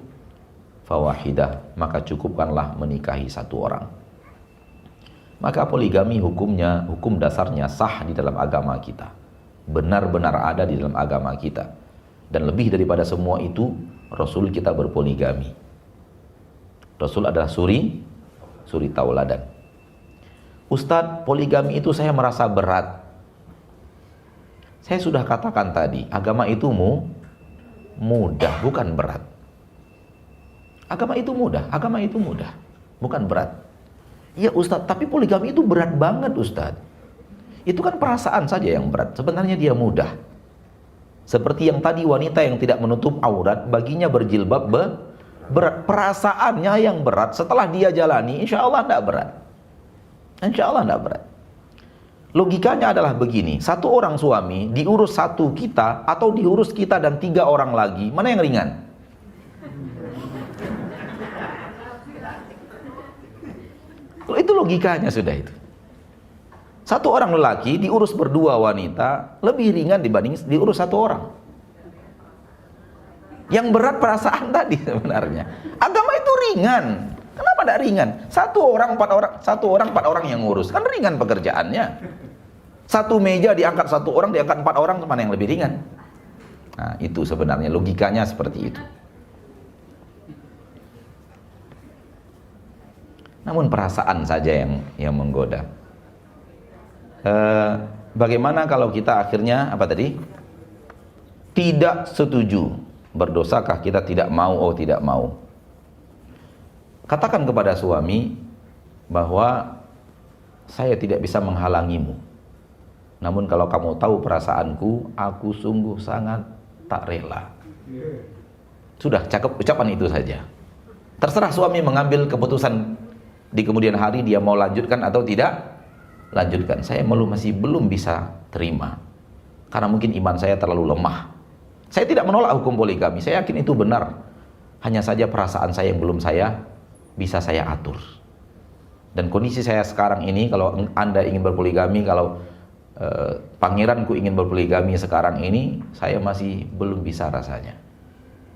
fawahidah, maka cukupkanlah menikahi 1 orang. Maka poligami hukumnya, hukum dasarnya sah di dalam agama kita, benar-benar ada di dalam agama kita. Dan lebih daripada semua itu, Rasul kita berpoligami. Rasul adalah suri tauladan. Ustadz, poligami itu saya merasa berat. Saya sudah katakan tadi, agama itu mudah, bukan berat. Agama itu mudah, bukan berat. Iya Ustadz, tapi poligami itu berat banget Ustadz. Itu kan perasaan saja yang berat, sebenarnya dia mudah. Seperti yang tadi wanita yang tidak menutup aurat, baginya berjilbab berat. Perasaannya yang berat, setelah dia jalani, insya Allah tidak berat. Insya Allah tidak berat. Logikanya adalah begini, 1 orang suami diurus 1 kita atau diurus kita dan 3 orang lagi, mana yang ringan? Itu logikanya sudah itu. 1 orang lelaki diurus berdua wanita lebih ringan dibanding diurus 1 orang. Yang berat perasaan tadi sebenarnya. Agama itu ringan. Kenapa tidak ringan? 1 orang 4 orang yang ngurus, kan ringan pekerjaannya. 1 meja diangkat 1 orang, diangkat 4 orang, mana yang lebih ringan? Nah, itu sebenarnya logikanya seperti itu. Namun perasaan saja yang menggoda. Bagaimana kalau kita akhirnya apa tadi? Tidak setuju. Berdosakah kita tidak mau? Oh, tidak mau. Katakan kepada suami bahwa saya tidak bisa menghalangimu. Namun kalau kamu tahu perasaanku, aku sungguh sangat tak rela. Sudah, cakep ucapan itu saja. Terserah suami mengambil keputusan di kemudian hari dia mau lanjutkan atau tidak lanjutkan. Saya masih belum bisa terima. karena mungkin iman saya terlalu lemah. Saya tidak menolak hukum poligami, saya yakin itu benar. Hanya saja perasaan saya yang belum bisa saya atur. Dan kondisi saya sekarang ini, kalau Anda ingin berpoligami, kalau pangeranku ingin berpoligami sekarang ini, saya masih belum bisa rasanya.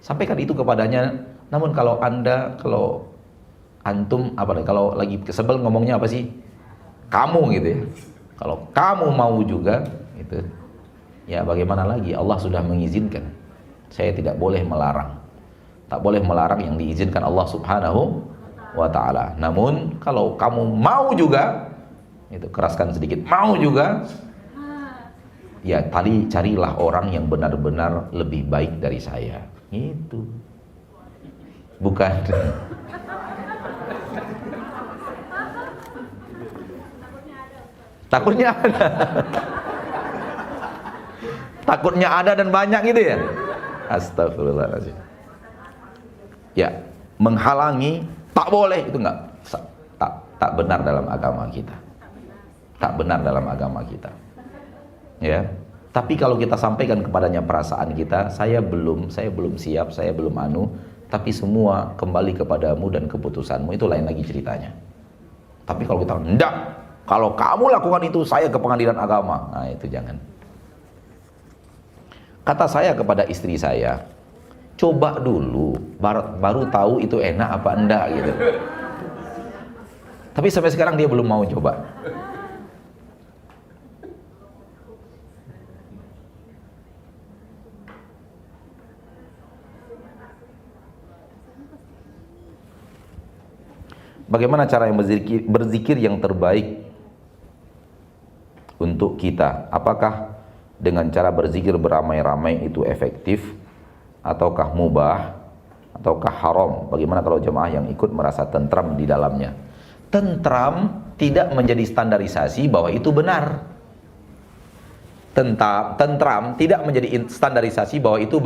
Sampaikan itu kepadanya. Namun kalau antum, kalau lagi sebel ngomongnya apa sih? Kamu gitu ya. Kalau kamu mau juga, gitu. Ya bagaimana lagi? Allah sudah mengizinkan. Saya tidak boleh melarang. Tak boleh melarang yang diizinkan Allah Subhanahu wa ta'ala. Namun kalau kamu mau juga, itu keraskan sedikit, mau juga, ya carilah orang yang benar-benar lebih baik dari saya. Itu bukan takutnya ada. Takutnya ada dan banyak gitu ya. Astagfirullahaladzim. Ya, menghalangi tak boleh, itu tak benar dalam agama kita. Tak benar dalam agama kita. Ya. Tapi kalau kita sampaikan kepadanya perasaan kita, saya belum siap, saya belum tapi semua kembali kepadamu dan keputusanmu, itu lain lagi ceritanya. Tapi kalau kita enggak, kalau kamu lakukan itu, saya ke pengadilan agama. Nah, itu jangan. Kata saya kepada istri saya, coba dulu, baru tahu itu enak apa enggak gitu. Tapi sampai sekarang dia belum mau coba. Bagaimana cara yang berzikir yang terbaik untuk kita? Apakah dengan cara berzikir beramai-ramai itu efektif, ataukah mubah, ataukah haram? Bagaimana kalau jemaah yang ikut merasa tentram di dalamnya? Tentram tidak menjadi standarisasi bahwa itu benar. Tentram tidak menjadi standarisasi bahwa itu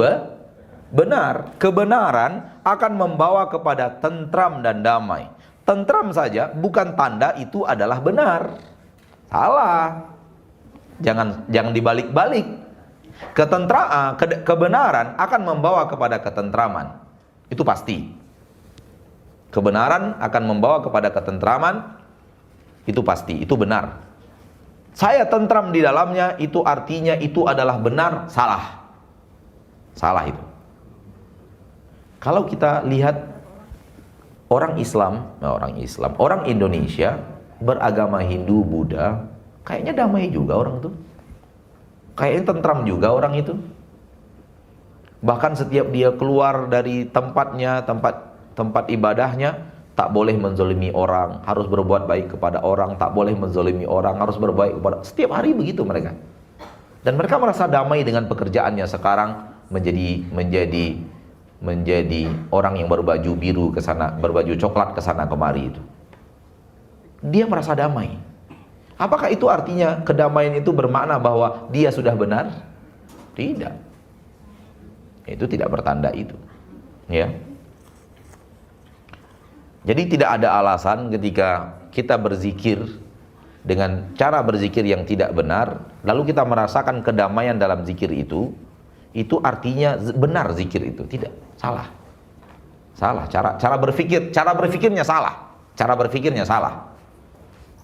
benar. Kebenaran akan membawa kepada tentram dan damai. Tentram saja bukan tanda itu adalah benar. Salah. Jangan dibalik-balik. Kebenaran akan membawa kepada ketentraman. Itu pasti. Kebenaran akan membawa kepada ketentraman. Itu pasti, itu benar. Saya tentram di dalamnya, itu artinya itu adalah benar, salah. Salah itu. Kalau kita lihat orang Indonesia beragama Hindu, Buddha, kayaknya damai juga orang itu. Kayaknya tentram juga orang itu. Bahkan setiap dia keluar dari tempatnya, tempat ibadahnya, tak boleh menzolimi orang, harus berbuat baik kepada orang, tak boleh menzolimi orang, harus berbuat kepada. Setiap hari begitu mereka. Dan mereka merasa damai dengan pekerjaannya sekarang, menjadi orang yang berbaju biru ke sana, berbaju coklat ke sana kemari itu. Dia merasa damai. Apakah itu artinya kedamaian itu bermakna bahwa dia sudah benar? Tidak. Itu tidak bertanda itu. Ya. Jadi tidak ada alasan ketika kita berzikir dengan cara berzikir yang tidak benar, lalu kita merasakan kedamaian dalam zikir itu artinya benar zikir itu. Tidak. Salah. Cara berpikirnya salah. Cara berpikirnya salah.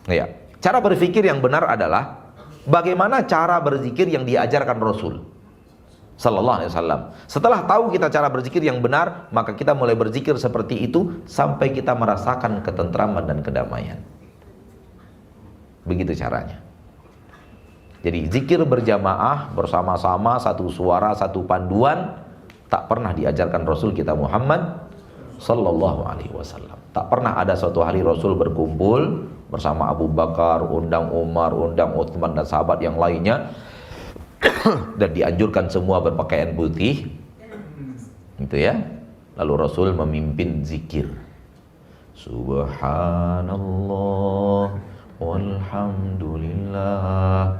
Ya. Cara berpikir yang benar adalah bagaimana cara berzikir yang diajarkan Rasul sallallahu alaihi wasallam. Setelah tahu kita cara berzikir yang benar, maka kita mulai berzikir seperti itu sampai kita merasakan ketentraman dan kedamaian. Begitu caranya. Jadi zikir berjamaah bersama-sama, satu suara, satu panduan, tak pernah diajarkan Rasul kita Muhammad sallallahu alaihi wasallam. Tak pernah ada suatu hari Rasul berkumpul bersama Abu Bakar, undang Umar, undang Utsman dan sahabat yang lainnya dan dianjurkan semua berpakaian putih. Gitu ya. Lalu Rasul memimpin zikir. Subhanallah walhamdulillah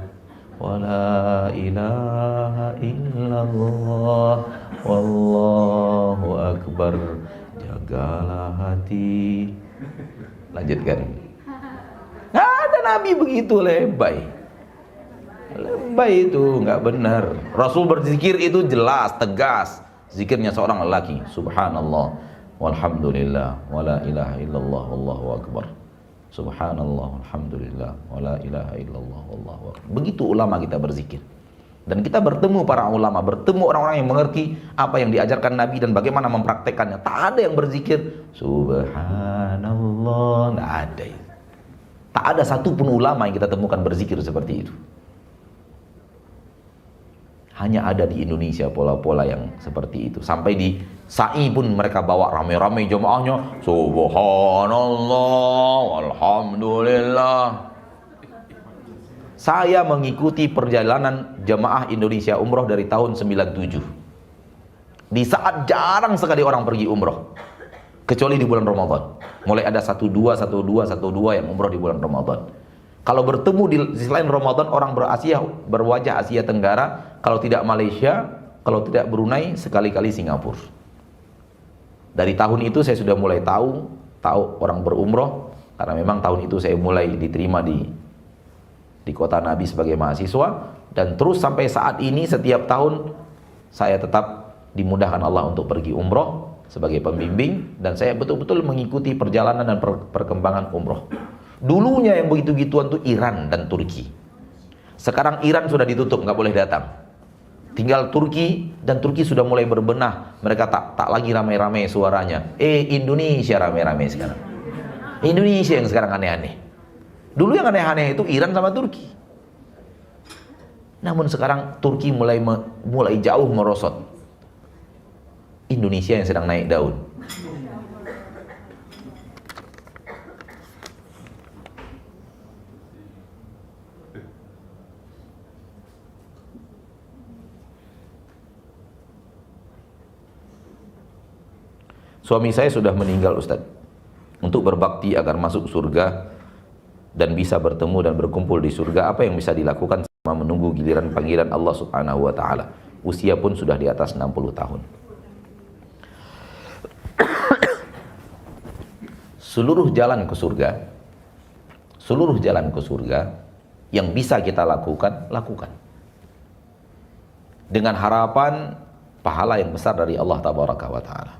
wala ilaha illallah wallahu akbar. Jagalah hati. Lanjutkan. Ada Nabi begitu lebay. Lebay itu, nggak benar. Rasul berzikir itu jelas, tegas. Zikirnya seorang lelaki. Subhanallah, walhamdulillah, wala ilaha illallah, wallahu akbar. Subhanallah, alhamdulillah, wala ilaha illallah, wallahu akbar. Begitu ulama kita berzikir. Dan kita bertemu para ulama, bertemu orang-orang yang mengerti apa yang diajarkan Nabi dan bagaimana mempraktekannya. Tak ada yang berzikir Subhanallah, tak ada. Tak ada satupun ulama yang kita temukan berzikir seperti itu. Hanya ada di Indonesia pola-pola yang seperti itu. Sampai di sa'i pun mereka bawa rame-rame jemaahnya Subhanallah, walhamdulillah. Saya mengikuti perjalanan jemaah Indonesia umroh dari tahun 97. Di saat jarang sekali orang pergi umroh, kecuali di bulan Ramadan. Mulai ada 12 yang umroh di bulan Ramadan. Kalau bertemu di selain Ramadan, orang berwajah Asia Tenggara, kalau tidak Malaysia, kalau tidak Brunei, sekali-kali Singapura. Dari tahun itu saya sudah mulai tahu orang berumroh, karena memang tahun itu saya mulai diterima di kota Nabi sebagai mahasiswa, dan terus sampai saat ini setiap tahun saya tetap dimudahkan Allah untuk pergi umroh sebagai pembimbing, dan saya betul-betul mengikuti perjalanan dan perkembangan umroh. Dulunya yang begitu-gituan tuh Iran dan Turki. Sekarang Iran sudah ditutup, nggak boleh datang. Tinggal Turki, dan Turki sudah mulai berbenah. Mereka tak lagi ramai-ramai suaranya. Indonesia ramai-ramai sekarang. Indonesia yang sekarang aneh-aneh. Dulu yang aneh-aneh itu Iran sama Turki. Namun sekarang Turki mulai jauh merosot. Indonesia yang sedang naik daun. Suami saya sudah meninggal, Ustadz. Untuk berbakti agar masuk surga dan bisa bertemu dan berkumpul di surga, apa yang bisa dilakukan selama menunggu giliran panggilan Allah Subhanahu wa taala? Usia pun sudah di atas 60 tahun. Seluruh jalan ke surga yang bisa kita lakukan, lakukan. Dengan harapan pahala yang besar dari Allah Tabaraka wa taala.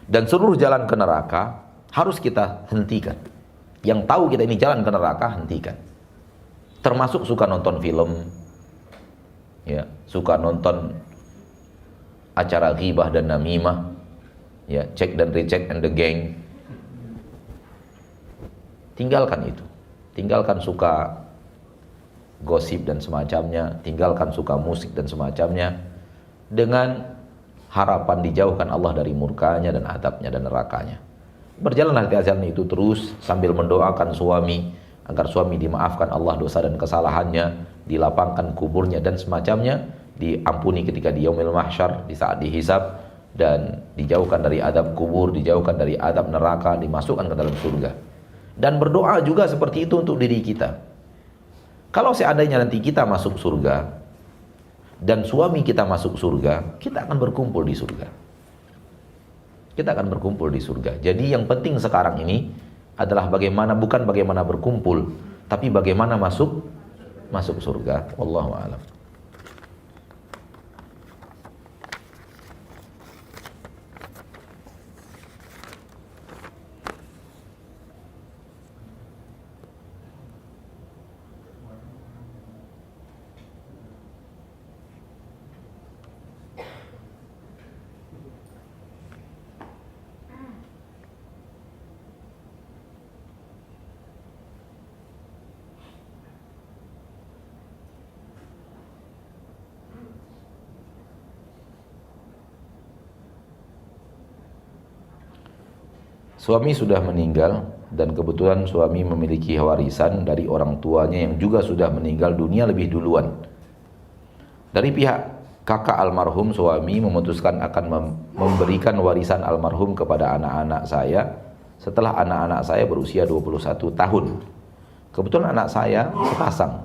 Dan seluruh jalan ke neraka harus kita hentikan. Yang tahu kita ini jalan ke neraka, hentikan. Termasuk suka nonton film, ya, suka nonton acara ghibah dan namimah, ya, check dan recheck and the gang. Tinggalkan itu. Tinggalkan suka gosip dan semacamnya, tinggalkan suka musik dan semacamnya, dengan harapan dijauhkan Allah dari murkanya dan adabnya dan nerakanya. Berjalanlah di jalan itu terus sambil mendoakan suami agar suami dimaafkan Allah dosa dan kesalahannya, dilapangkan kuburnya dan semacamnya, diampuni ketika di yaumil mahsyar, di saat dihisab, dan dijauhkan dari adab kubur, dijauhkan dari adab neraka, dimasukkan ke dalam surga. Dan berdoa juga seperti itu untuk diri kita. Kalau seandainya nanti kita masuk surga dan suami kita masuk surga, kita akan berkumpul di surga. Kita akan berkumpul di surga. Jadi yang penting sekarang ini adalah bukan bagaimana berkumpul, tapi bagaimana masuk surga. Wallahu a'lam. Suami sudah meninggal dan kebetulan suami memiliki warisan dari orang tuanya yang juga sudah meninggal dunia lebih duluan. Dari pihak kakak almarhum, suami memutuskan akan memberikan warisan almarhum kepada anak-anak saya setelah anak-anak saya berusia 21 tahun. Kebetulan anak saya sepasang,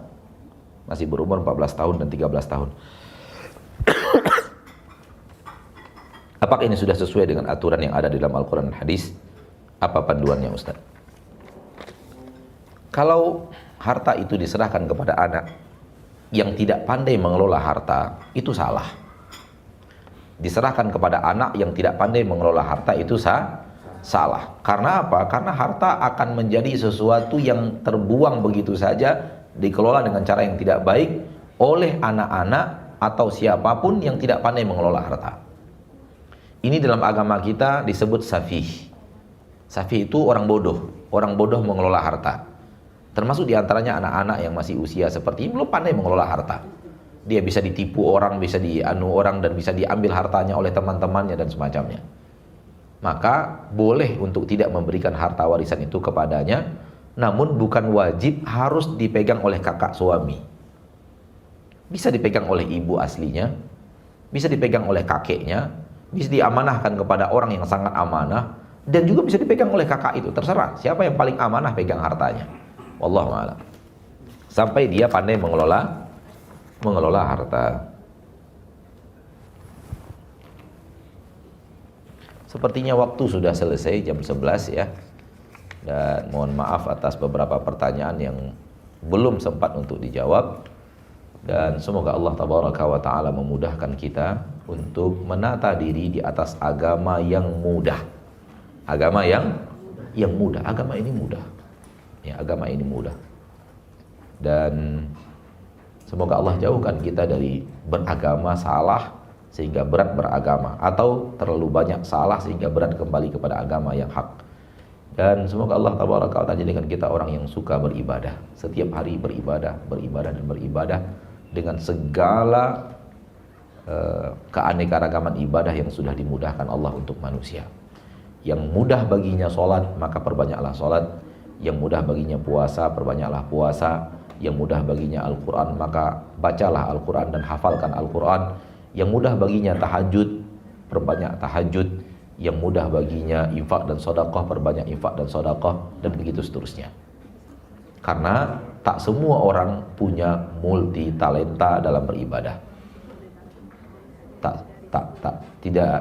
masih berumur 14 tahun dan 13 tahun. Apakah ini sudah sesuai dengan aturan yang ada di dalam Al-Quran dan Hadis? Apa panduannya, Ustaz? Kalau harta itu diserahkan kepada anak yang tidak pandai mengelola harta itu salah. Diserahkan kepada anak yang tidak pandai mengelola harta itu salah. Karena apa? Karena harta akan menjadi sesuatu yang terbuang begitu saja, dikelola dengan cara yang tidak baik oleh anak-anak atau siapapun yang tidak pandai mengelola harta. Ini dalam agama kita disebut safih. Safih itu orang bodoh mengelola harta. Termasuk diantaranya anak-anak yang masih usia seperti ini belum pandai mengelola harta. Dia bisa ditipu orang, bisa dianu orang, dan bisa diambil hartanya oleh teman-temannya dan semacamnya. Maka boleh untuk tidak memberikan harta warisan itu kepadanya, namun bukan wajib harus dipegang oleh kakak suami. Bisa dipegang oleh ibu aslinya, bisa dipegang oleh kakeknya, bisa diamanahkan kepada orang yang sangat amanah, dan juga bisa dipegang oleh kakak itu. Terserah siapa yang paling amanah pegang hartanya. Wallahu a'lam. Sampai dia pandai mengelola harta. Sepertinya waktu sudah selesai, jam 11 ya. Dan mohon maaf atas beberapa pertanyaan yang belum sempat untuk dijawab. Dan semoga Allah tabaraka wa ta'ala memudahkan kita untuk menata diri di atas agama yang mudah. Agama yang mudah. Agama ini mudah. Ya, agama ini mudah. Dan semoga Allah jauhkan kita dari beragama salah sehingga berat beragama, atau terlalu banyak salah sehingga berat kembali kepada agama yang hak. Dan semoga Allah tabaraka wa ta'ala jadikan kita orang yang suka beribadah, setiap hari beribadah dengan segala keanekaragaman ibadah yang sudah dimudahkan Allah untuk manusia. Yang mudah baginya sholat, maka perbanyaklah sholat. Yang mudah baginya puasa, perbanyaklah puasa. Yang mudah baginya Al-Quran, maka bacalah Al-Quran dan hafalkan Al-Quran. Yang mudah baginya tahajud, perbanyak tahajud. Yang mudah baginya infak dan sedekah, perbanyak infak dan sedekah, dan begitu seterusnya. Karena tak semua orang punya multi talenta dalam beribadah. Tidak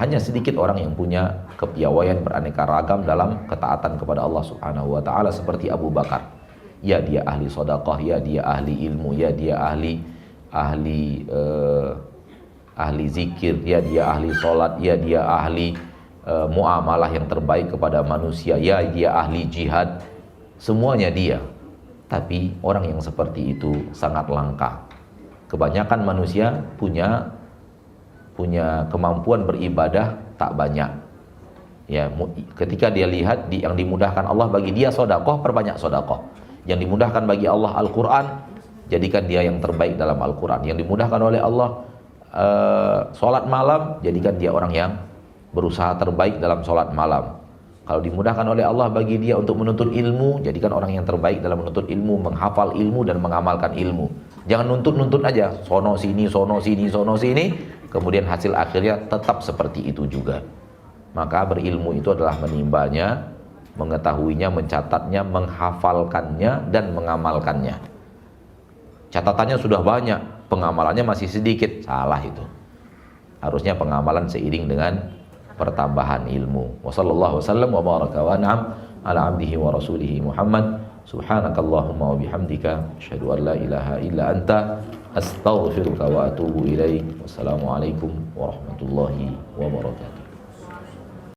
hanya sedikit orang yang punya kepiawaian beraneka ragam dalam ketaatan kepada Allah Subhanahu wa ta'ala, seperti Abu Bakar. Ya dia ahli sedekah, ya dia ahli ilmu, ya dia ahli zikir, ya dia ahli sholat, ya dia ahli muamalah yang terbaik kepada manusia, ya dia ahli jihad. Semuanya dia. Tapi orang yang seperti itu sangat langka. Kebanyakan manusia punya kemampuan beribadah tak banyak. Ya, ketika dia lihat yang dimudahkan Allah bagi dia sedekah, perbanyak sedekah. Yang dimudahkan bagi Allah Al-Quran, jadikan dia yang terbaik dalam Al-Quran. Yang dimudahkan oleh Allah sholat malam, jadikan dia orang yang berusaha terbaik dalam sholat malam. Kalau dimudahkan oleh Allah bagi dia untuk menuntut ilmu, jadikan orang yang terbaik dalam menuntut ilmu, menghafal ilmu dan mengamalkan ilmu. Jangan nuntut aja, sono sini, kemudian hasil akhirnya tetap seperti itu juga. Maka berilmu itu adalah menimbanya, mengetahuinya, mencatatnya, menghafalkannya, dan mengamalkannya. Catatannya sudah banyak, pengamalannya masih sedikit, salah itu. Harusnya pengamalan seiring dengan pertambahan ilmu. Wassallallahu wasallam wa baraka wa an'am ala abdihi wa rasulihi Muhammad. Subhanakallahumma wa bihamdika asyhadu an la ilaha illa anta astaghfiruka wa atubu ilaik. Wassalamualaikum warahmatullahi wabarakatuh.